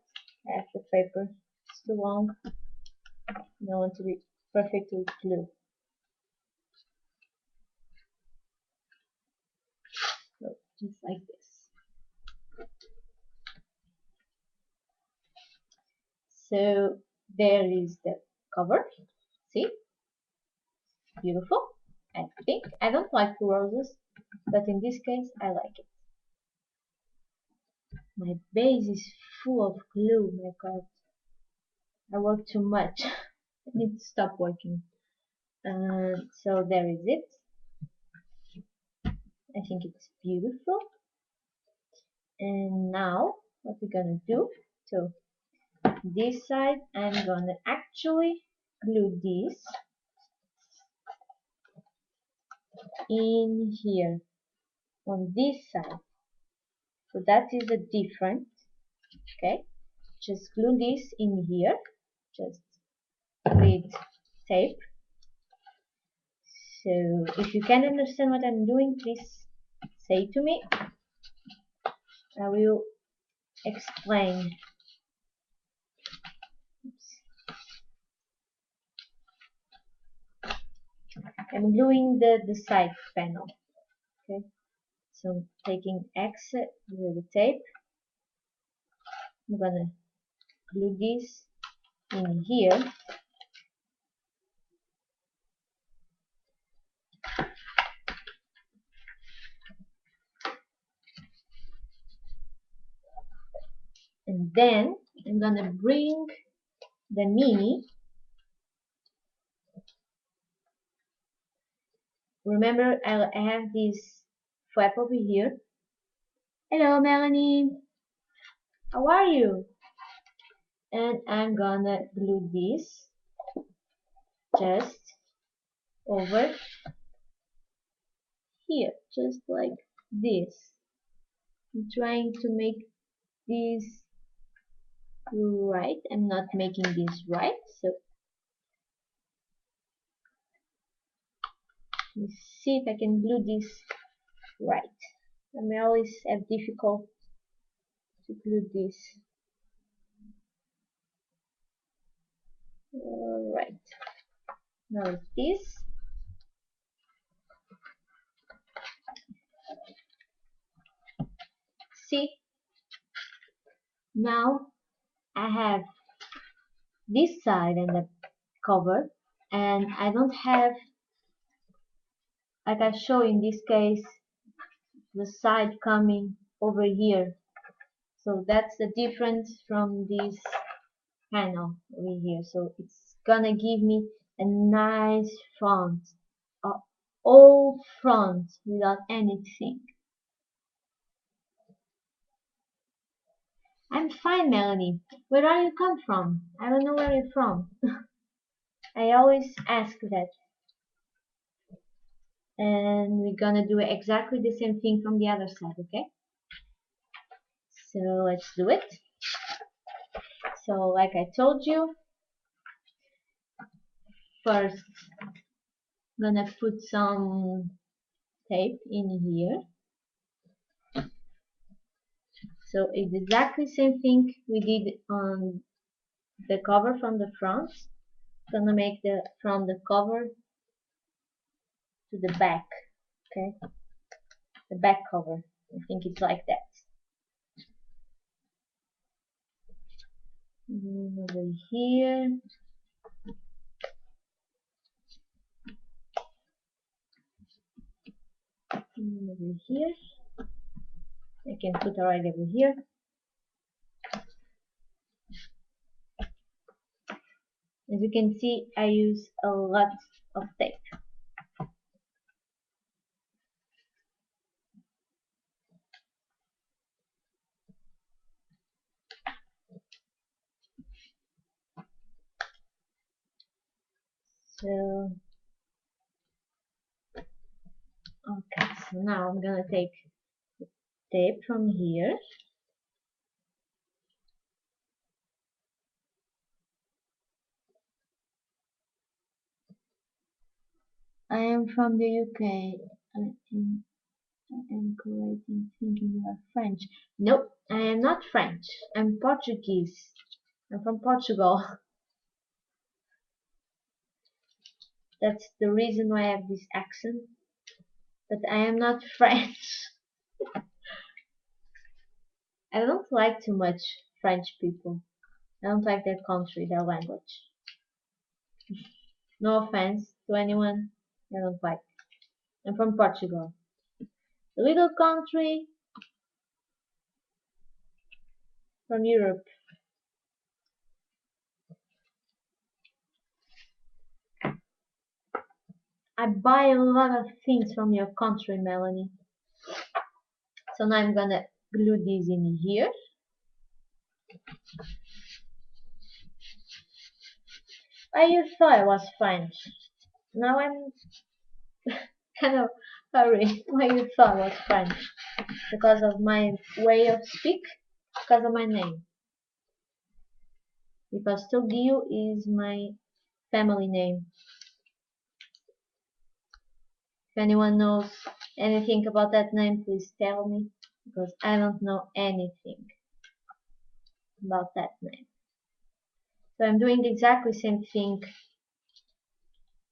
I have the paper. It's too long. I want to be perfectly glued. So just like this. So there is the cover. See? Beautiful. I think. I don't like roses, but in this case I like it. My base is full of glue, my god. I work too much. I need to stop working. So there is it. I think it's beautiful. And now what we're gonna do, so this side I'm gonna actually glue this in here on this side. So that is a different, okay? just glue this in here, just with tape. So if you can understand what I'm doing, please say to me. I will explain. I'm gluing the side panel. Okay, so I'm taking X with the tape. I'm gonna glue this in here. And then I'm gonna bring the mini. Remember, I have this flap over here. Hello, Melanie. How are you? And I'm gonna glue this just over here, just like this. I'm trying to make this right. I'm not making this right, so let's see if I can glue this right. I always have difficult to glue this. Alright, now it's this. See, now I have this side and the cover, and I don't have, like I show in this case, the side coming over here. So that's the difference from this panel over here. So it's gonna give me a nice front, a all front without anything. I'm fine, Melanie. Where are you come from? I don't know where you're from. I always ask that. And we're gonna do exactly the same thing from the other side, okay? So let's do it. So like I told you, first gonna put some tape in here. So it's exactly the same thing we did on the cover from the front. Gonna make the from the cover to the back, okay? The back cover. I think it's like that. Over here. Over here. I can put right over here. As you can see, I use a lot of tape. So, okay, so now I'm gonna take tape from here. I am from the UK. I am correct in thinking you are French. Nope, I am not French. I'm Portuguese. I'm from Portugal. That's the reason why I have this accent. But I am not French. I don't like too much French people. I don't like their country, their language. No offense to anyone, I don't like. I'm from Portugal. A little country from Europe. I buy a lot of things from your country, Melanie. So now I'm gonna glue this in here. I thought I was French. Now I'm kind of worried why you thought I was French. Because of my way of speak? Because of my name? because Togio is my family name. If anyone knows anything about that name, please tell me, because I don't know anything about that name. So I'm doing the exactly same thing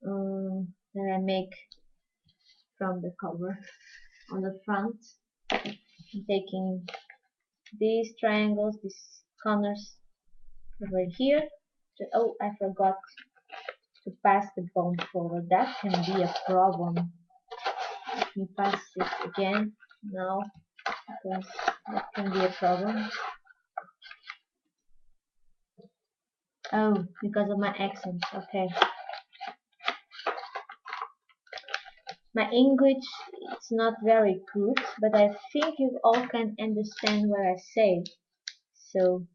that I make from the cover on the front. I'm taking these triangles, these corners over here. Oh, I forgot to pass the bone forward. That can be a problem. Let me pass it again now, because that can be a problem. Oh, because of my accent. Okay. My English is not very good, but I think you all can understand what I say. So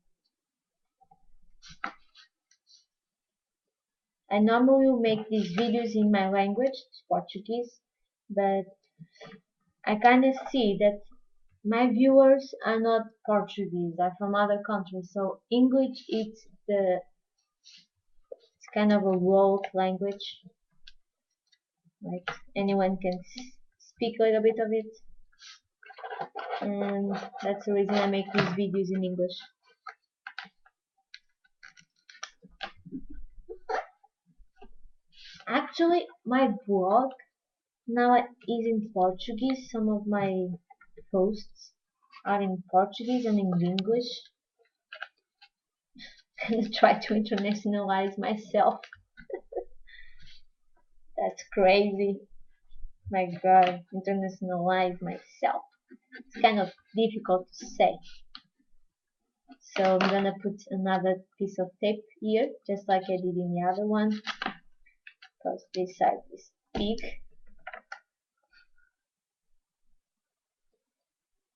I normally make these videos in my language, Portuguese, but I kind of see that my viewers are not Portuguese, are from other countries. So English it's kind of a world language. Like anyone can speak a little bit of it, and that's the reason I make these videos in English. Actually, my blog now is in Portuguese. Some of my posts are in Portuguese and in English. And try to internationalize myself. That's crazy. My God, internationalize myself. It's kind of difficult to say. So I'm gonna put another piece of tape here, just like I did in the other one, because this side is big.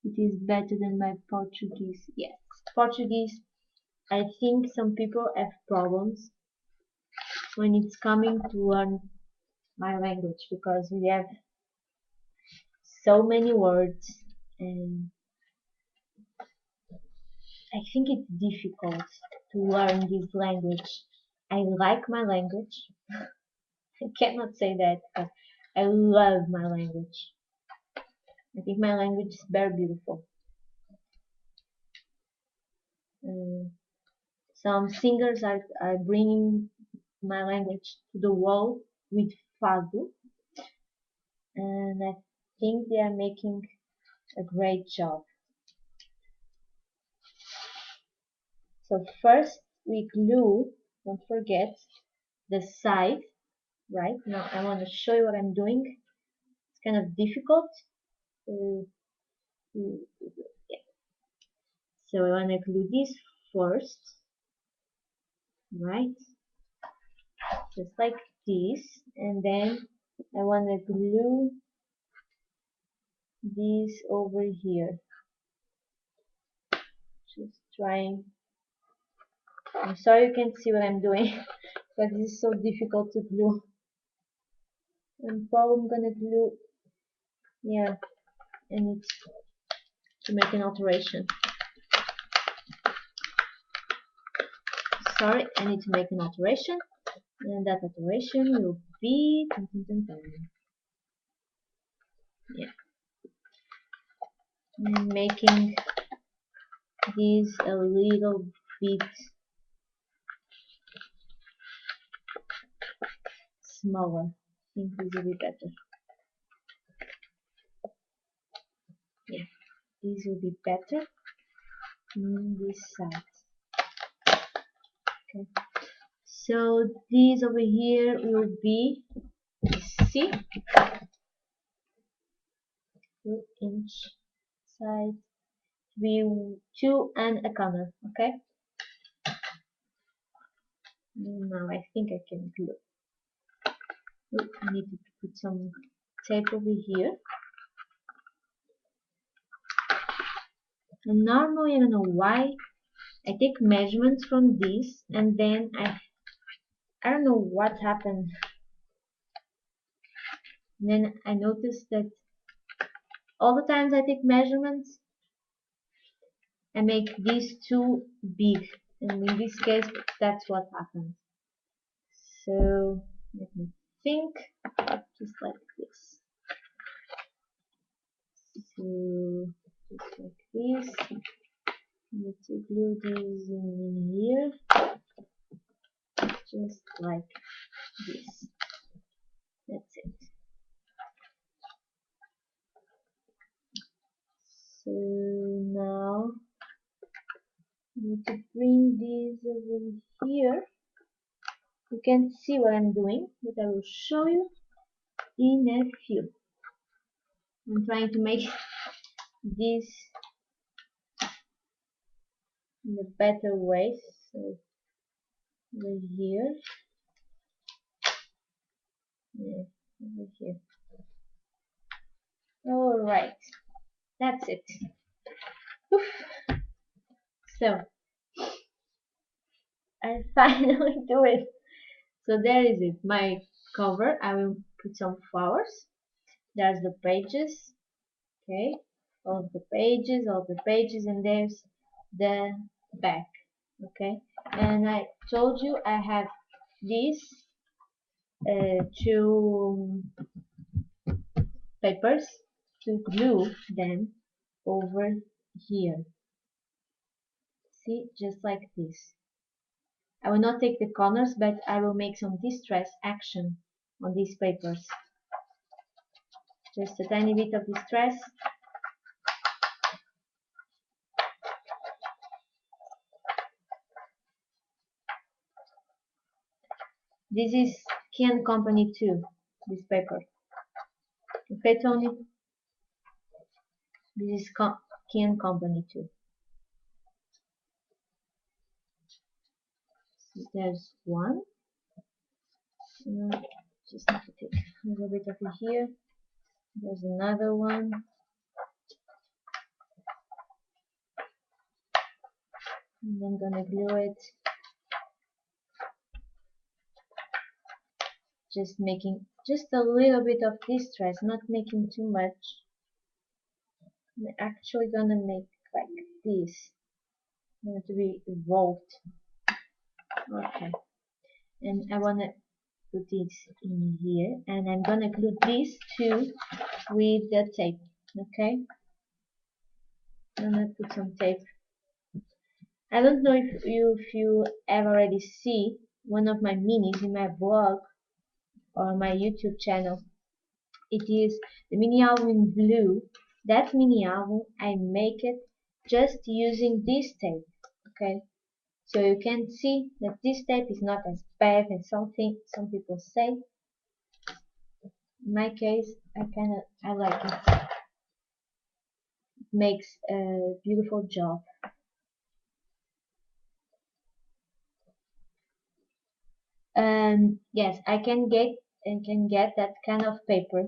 It is better than my Portuguese. Yes, Portuguese. I think some people have problems when it's coming to learn my language, because we have so many words, and I think it's difficult to learn this language. I like my language. I cannot say that, but I love my language. I think my language is very beautiful. Some singers are bringing my language to the world with fado, and I think they are making a great job. So first we glue, don't forget, the side, right? Now I want to show you what I'm doing. It's kind of difficult. Yeah. So I want to glue this first, right? Just like this, and then I want to glue this over here. Just trying. I'm sorry you can't see what I'm doing, but this is so difficult to glue. I'm probably gonna glue, yeah, and it's to make an alteration. Sorry, I need to make an alteration, and that alteration will be yeah, I'm making this a little bit smaller. I think this will be better. Yeah, this will be better on this side. Okay, so this over here will be, see, 2-inch side, 2 and a corner. Okay, now I think I can glue. I need to put some tape over here. And normally, I don't know why, I take measurements from this, and then I don't know what happened. And then I noticed that all the times I take measurements, I make these too big. and in this case that's what happened. So let me think, just like this. So just like this. Let's glue these in here, just like this. That's it. So now I need to bring these over here. You can't see what I'm doing, but I will show you in a few. I'm trying to make this in a better way. So over here, yeah, over here. All right, that's it. Oof. So I finally do it. So there is it, my cover. I will put some flowers. There's the pages, okay, all the pages, and there's the back, okay. And I told you I have these two papers to glue them over here. See, just like this. I will not take the corners, but I will make some distress action on these papers. Just a tiny bit of distress. This is Key & Company 2, this paper. Okay, Tony? This is Key & Company 2. So there's one. Just need to take a little bit of it here. There's another one. And I'm gonna glue it. Just making just a little bit of distress, not making too much. I'm actually gonna make like this. I want it to be evolved. Okay. And I wanna put this in here, and I'm gonna glue this too with the tape. Okay. I'm gonna put some tape. I don't know if you ever already see one of my minis in my blog or my YouTube channel. It is the mini album in blue. That mini album I make it just using this tape. Okay, so you can see that this tape is not as bad as some people say. In my case, I like it. It makes a beautiful job. Yes, I can get that kind of paper,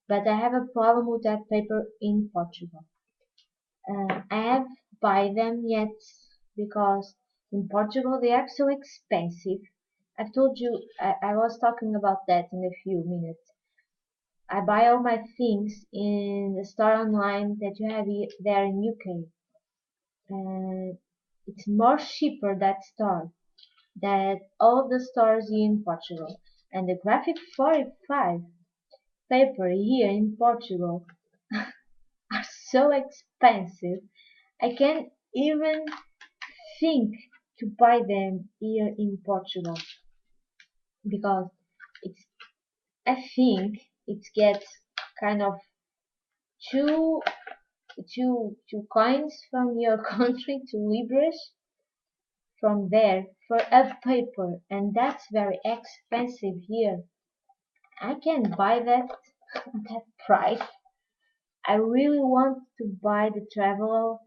but I have a problem with that paper in Portugal. I have buy them yet because in Portugal they are so expensive. I've told you I was talking about that in a few minutes. I buy all my things in the store online that you have there in UK. It's more cheaper that store than all the stores in Portugal. And the graphic 45 paper here in Portugal are so expensive. I can't even think to buy them here in Portugal because it's I think it gets kind of two two coins from your country, two libras from there for a paper, and that's very expensive here. I can't buy that at that price. I really want to buy the travel,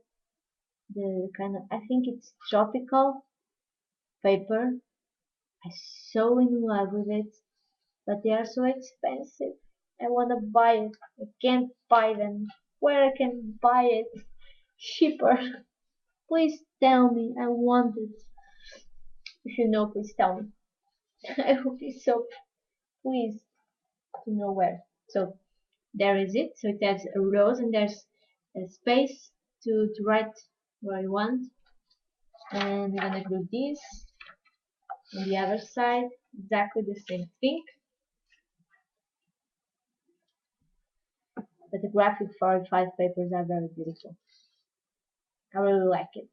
the kind of, I think it's tropical paper. I'm so in love with it, but they are so expensive. I want to buy it. I can't buy them. Where I can buy it cheaper? Please tell me. I want it. If you know, please tell me. I would be so pleased to know where. So there is it. So it has a rose and there's a space to write what I want. And we're gonna glue this on the other side, exactly the same thing. But the graphic 45 papers are very beautiful. I really like it.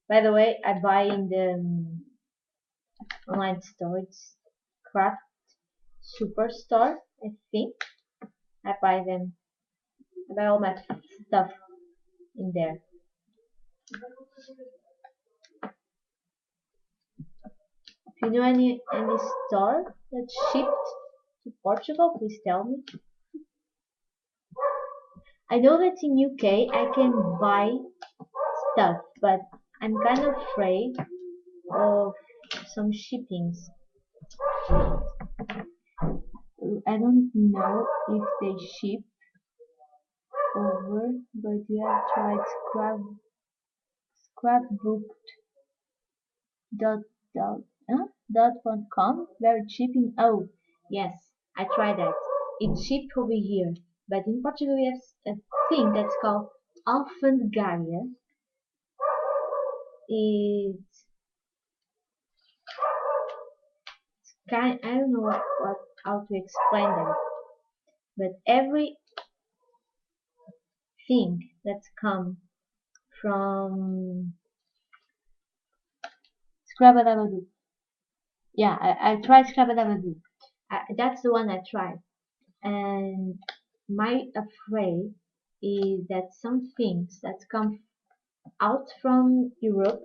By the way, I buy in the online store. It's Craft Superstore, I think. I buy them. I buy all my stuff in there. If you know any store that shipped to Portugal, please tell me. I know that in UK I can buy stuff, but I'm kind of afraid of some shippings. I don't know if they ship over, but you have tried scrapbooked dot com, very cheap. Oh yes, I tried that. It's cheap over here, but in Portugal we have a thing that's called alfandegária. It's kind, I don't know how to explain that, but every thing that's come from Scrabadabadoo. Yeah, I tried Scrabadabadoo. That's the one I tried. And my afraid is that some things that come out from Europe,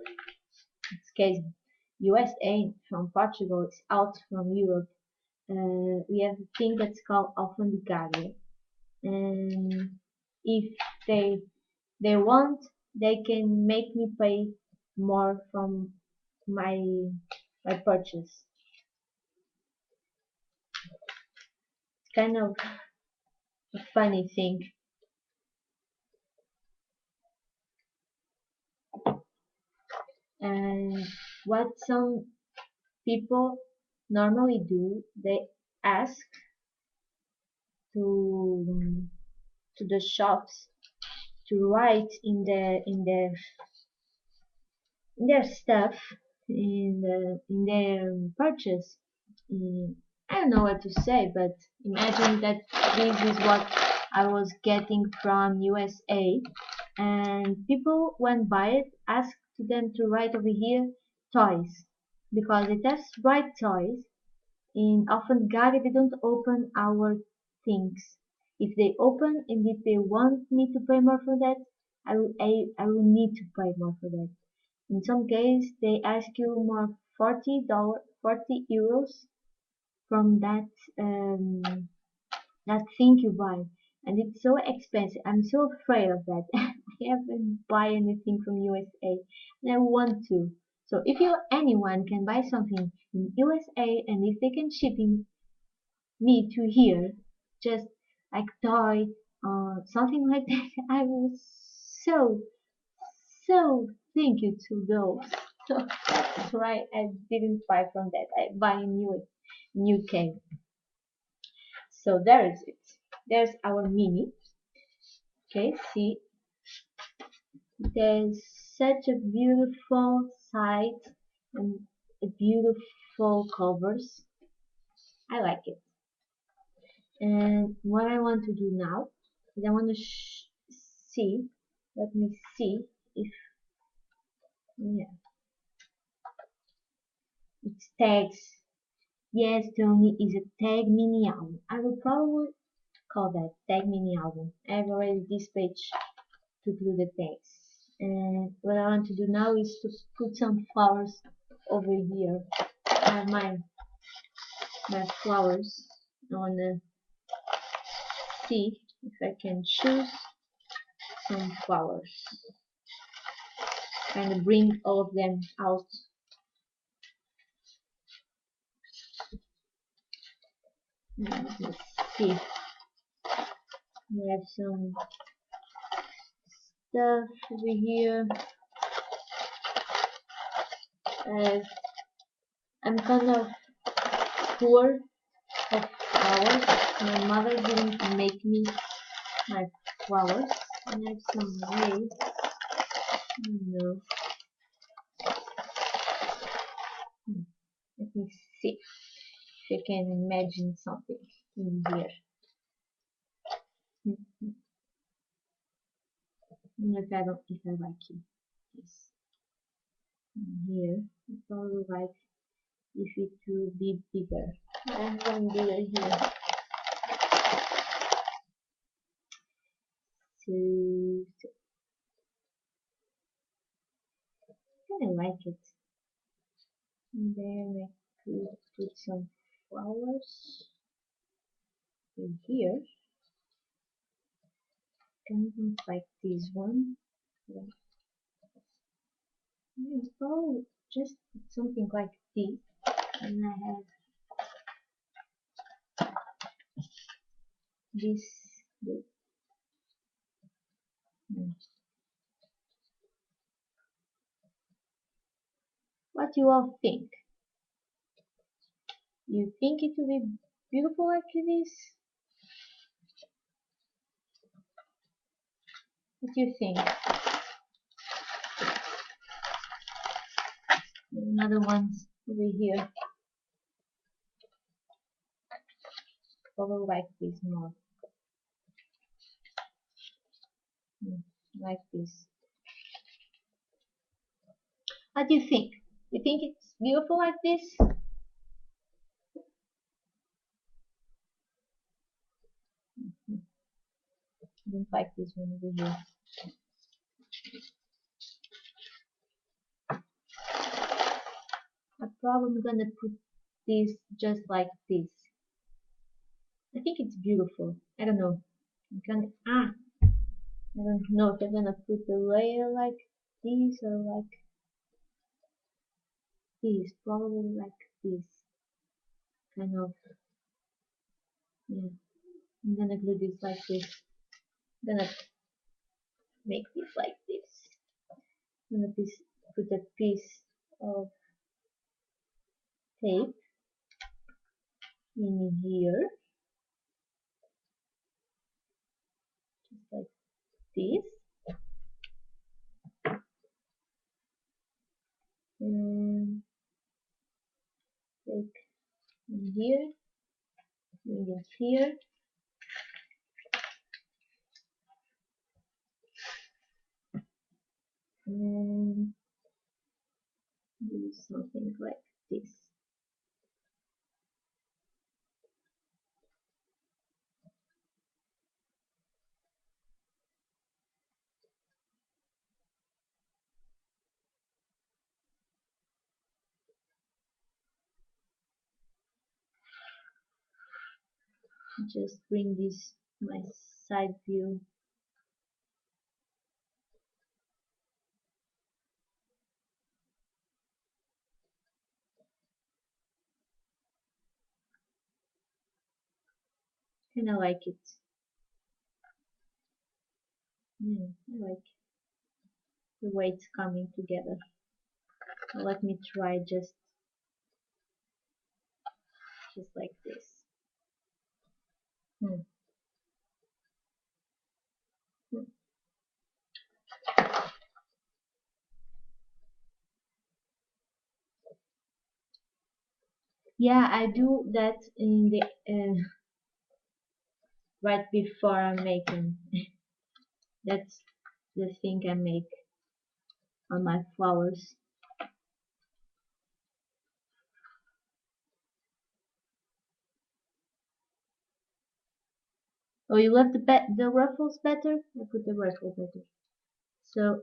in this case USA from Portugal, is out from Europe. We have a thing that's called alfandegária, and if they want, they can make me pay more from my my purchase. It's kind of a funny thing. And what some people normally do, they ask to the shops to write in their stuff, in their purchase. Mm, I don't know what to say, but imagine that this is what I was getting from USA, and people when buy it ask them to write over here toys, because it has bright toys. In often Gaga they don't open our things. If they open and if they want me to pay more for that, I will need to pay more for that. In some case, they ask you more €40 from that thing you buy, and it's so expensive. I'm so afraid of that. I haven't buy anything from USA, and I want to. So if you anyone can buy something in USA, and if they can shipping me to here, just like toy, something like that, I will so so thank you to those. So that's why I didn't buy from that. I buy in UK. So there is it. There's our mini. Okay, see, there's such a beautiful site and a beautiful covers. I like it. And what I want to do now is I want to see. Let me see if yeah, it's tags. Yes, Tony is a tag mini album. I will probably call that tag mini album. I've already this page to glue the tags. And what I want to do now is to put some flowers over here. I have my flowers. I wanna see if I can choose some flowers. Kind of bring all of them out. Let's see. We have some stuff over here. I'm kind of poor of flowers. My mother didn't make me my flowers. And I have some ways. I don't know. me see if I can imagine something in here. If I like it. This in here, I probably like if it will be bigger. I have one bigger here. So I like it. And then I could put some flowers in here. Kind of like this one. Yeah, probably just something like this. And I have this. What you all think? You think it will be beautiful like this? What do you think? Another one's over here. Probably like this more. Like this. What do you think? You think it's beautiful like this? I don't like this one over here. I'm probably gonna put this just like this. I think it's beautiful. I don't know. I don't know if I'm gonna put the layer like this or like this. Probably like this. Kind of. Yeah. I'm gonna glue this like this. I'm gonna make this like this. I'm gonna put a piece of tape in here, just like this. And take in here, bring it here. And do something like this. Just bring this my side view. And I like it. I like the way it's coming together. Let me try just like this. Hmm. Hmm. Yeah, I do that in the right before I'm making. That's the thing I make on my flowers. Oh, you love the ruffles better? I put the ruffles better. So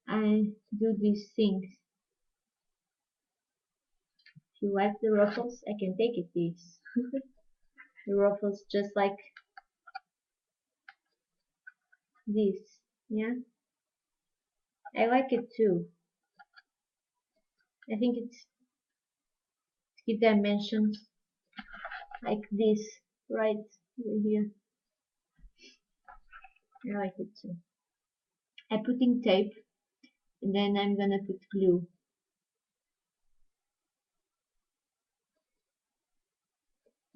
I do these things. If you like the ruffles, I can take it this. The ruffles just like this. Yeah, I like it too. I think it's give dimensions like this right over here. I like it too. I'm putting tape and then I'm gonna put glue.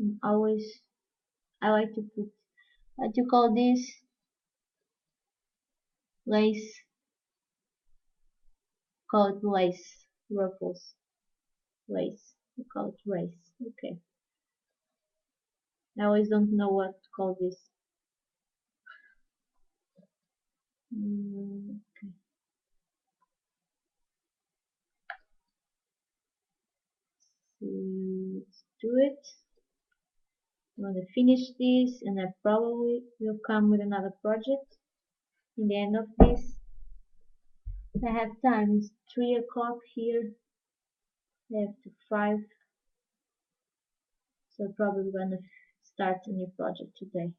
And always I like to put what you call this lace, call it lace ruffles, lace. We call it race. Okay. I always don't know what to call this. Okay. So let's do it. I'm gonna finish this, and I probably will come with another project in the end of this. I have time. It's 3 o'clock here. I have to 5. So probably gonna start a new project today.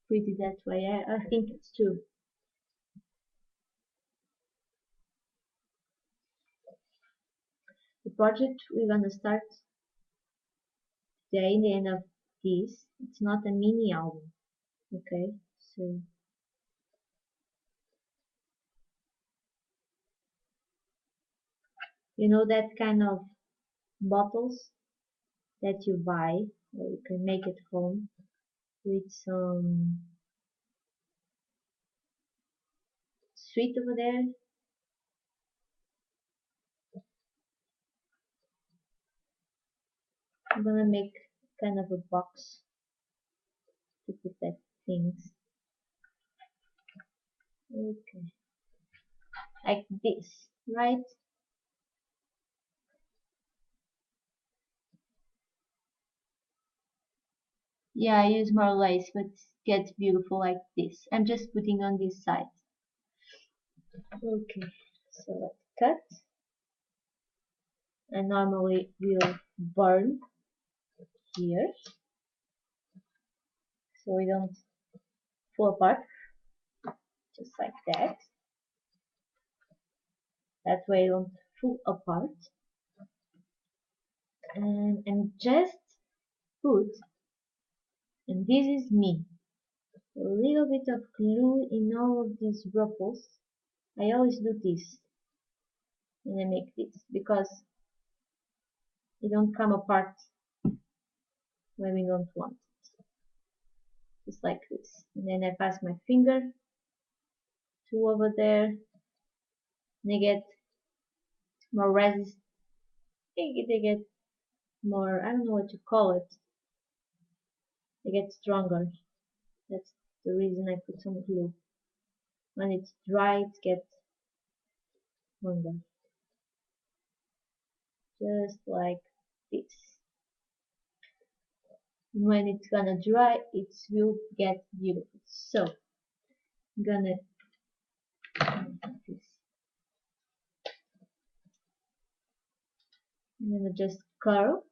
Pretty that way. I think it's 2. The project we're gonna start today in the end of this. It's not a mini album. Okay, so you know that kind of bottles that you buy, or you can make at home with some sweet over there. I'm gonna make kind of a box to put that things. Okay, like this, right? Yeah, I use more lace, but it gets beautiful like this. I'm just putting on this side. Okay, so let's cut. And normally we'll burn here, so we don't fall apart, just like that. That way it won't fall apart. And just put, and this is me, a little bit of glue in all of these ruffles. I always do this when I make this, because it don't come apart when we don't want it. Just like this. And then I pass my finger to over there, and I get more resist. They get more, I don't know what to call it. They get stronger. That's the reason I put some glue. When it's dry, it gets longer. Just like this. When it's gonna dry, it will get beautiful. So I'm gonna this. I'm gonna just curl,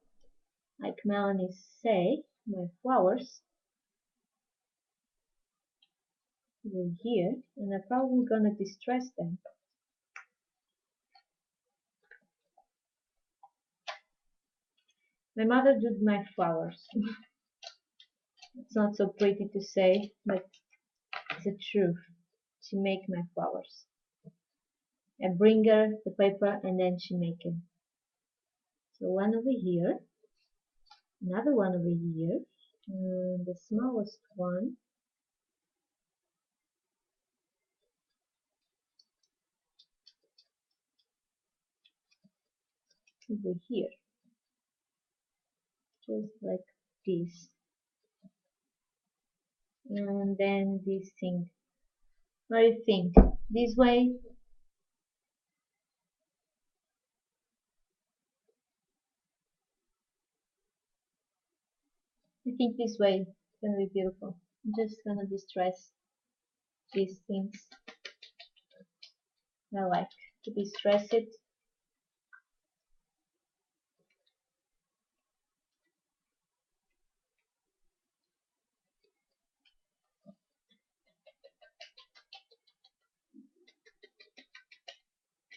like Melanie say, my flowers over here, and I'm probably gonna distress them. My mother did my flowers. It's not so pretty to say, but it's the truth. She make my flowers. I bring her the paper and then she make it. So one over here, another one over here, and the smallest one over here, just like this. And then this thing. What do you think? This way? I think this way is gonna be beautiful. I'm just gonna distress these things. I like to distress it.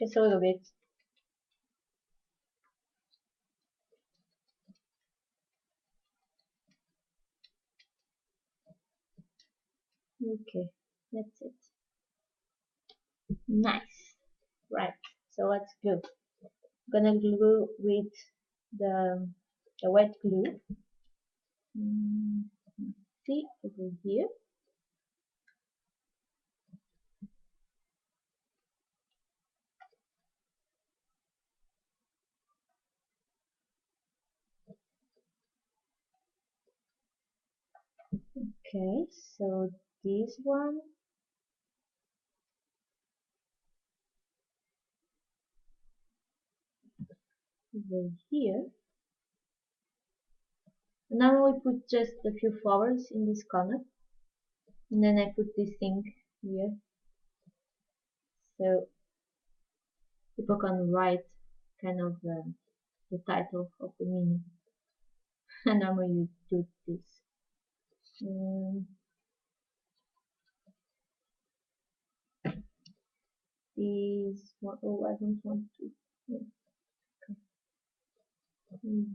Just a little bit. Okay, that's it. Nice. Right. So let's glue. I'm gonna glue with the, the wet glue. See over here. Okay, so this one over here. Now we put just a few flowers in this corner, and then I put this thing here, so people can write kind of the title of the mini. And normally you do this. Mm, this one, oh, I don't want to. Yeah,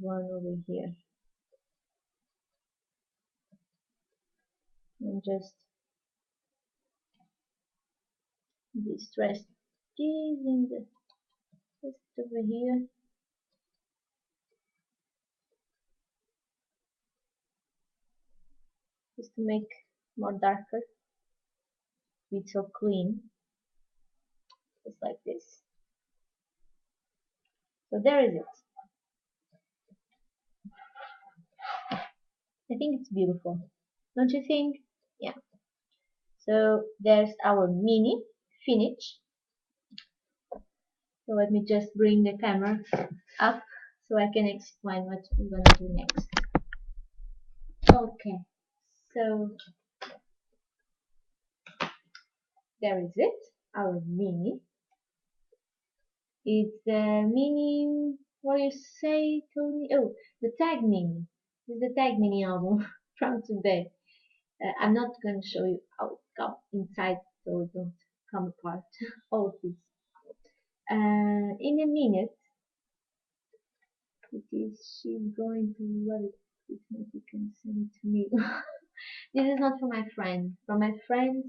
one over here. And just distress this in the just over here, just to make more darker, be so clean, just like this. So there is it. I think it's beautiful, don't you think? Yeah. So there's our mini finish. So let me just bring the camera up so I can explain what we're gonna do next. Okay, so there is it, our mini. It's the mini, what do you say, Tony? Oh, the tag mini. It's the tag mini album from today. I'm not going to show you how it comes inside so it don't come apart. All of this. In a minute, it is she's going to love it. If not, you can send it to me. This is not for my friend. For my friends,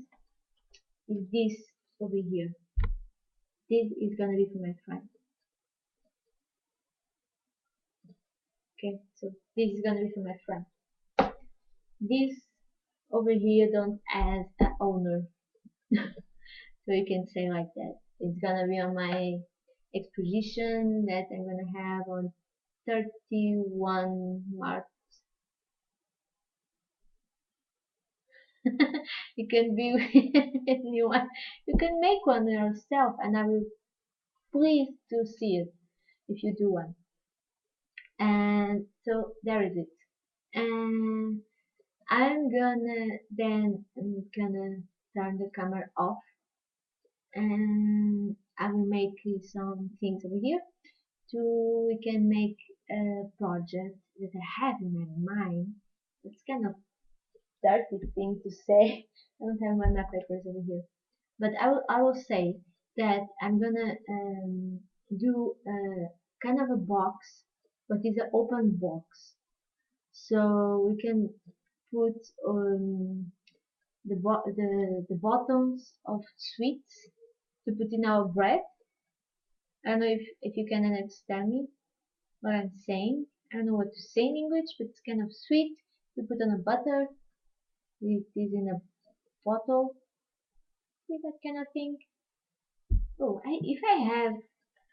is this over here. This is gonna be for my friend. Okay, so this is gonna be for my friend. This over here don't as an owner, so you can say like that. It's gonna be on my exposition that I'm gonna have on 31 March. You can be anyone. You can make one yourself, and I will pleased to see it if you do one. And so there is it. And I'm gonna turn the camera off, and I will make some things over here so we can make a project that I have in my mind. It's kind of dirty thing to say. I don't have my papers over here, but I will say that I'm gonna do a kind of a box, but it's an open box, so we can put the bottoms of sweets to put in our bread. I don't know if you can understand me what I'm saying. I don't know what to say in English, but it's kind of sweet. We put on a butter. It is in a bottle. See that kind of thing. Oh, if I have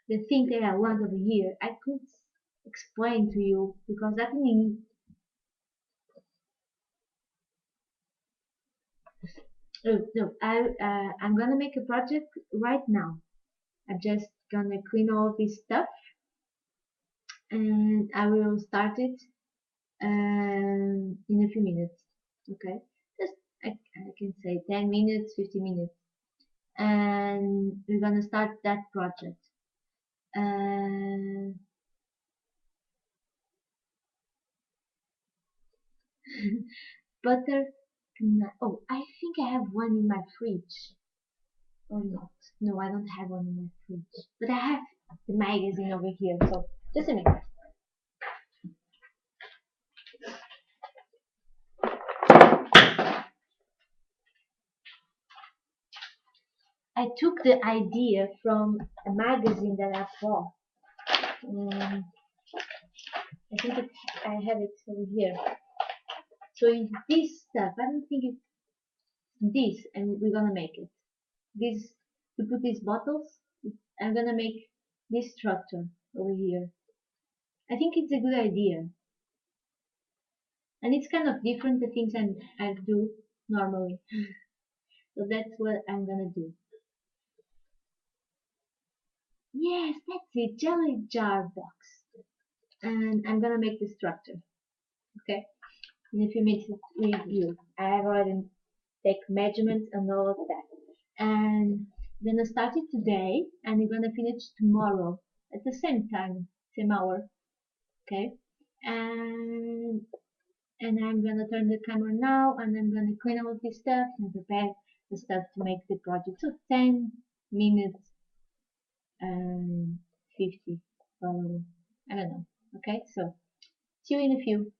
the thing that I want over here, I could explain to you because that means oh no, I'm gonna make a project right now. I'm just gonna clean all this stuff and I will start it in a few minutes. Okay, just I can say 10 minutes, 15 minutes, and we're gonna start that project. Uh, butter. Oh, I think I have one in my fridge. Or not. No, I don't have one in my fridge. But I have the magazine over here, so just a minute. I took the idea from a magazine that I bought. Um, I think I have it over here. So it's this stuff. I don't think it's this, and we're gonna make it. This to put these bottles. I'm gonna make this structure over here. I think it's a good idea. and it's kind of different the things I do normally. So that's what I'm gonna do. Yes, that's it, jelly jar box. And I'm gonna make the structure. Okay, in a few minutes with you. I have already take measurements and all of that. And I'm gonna start it today, and we're gonna finish tomorrow at the same time, same hour. Okay, and I'm gonna turn the camera now, and I'm gonna clean all this stuff and prepare the stuff to make the project. So 10 minutes and 50, probably. I don't know. Okay, so see you in a few.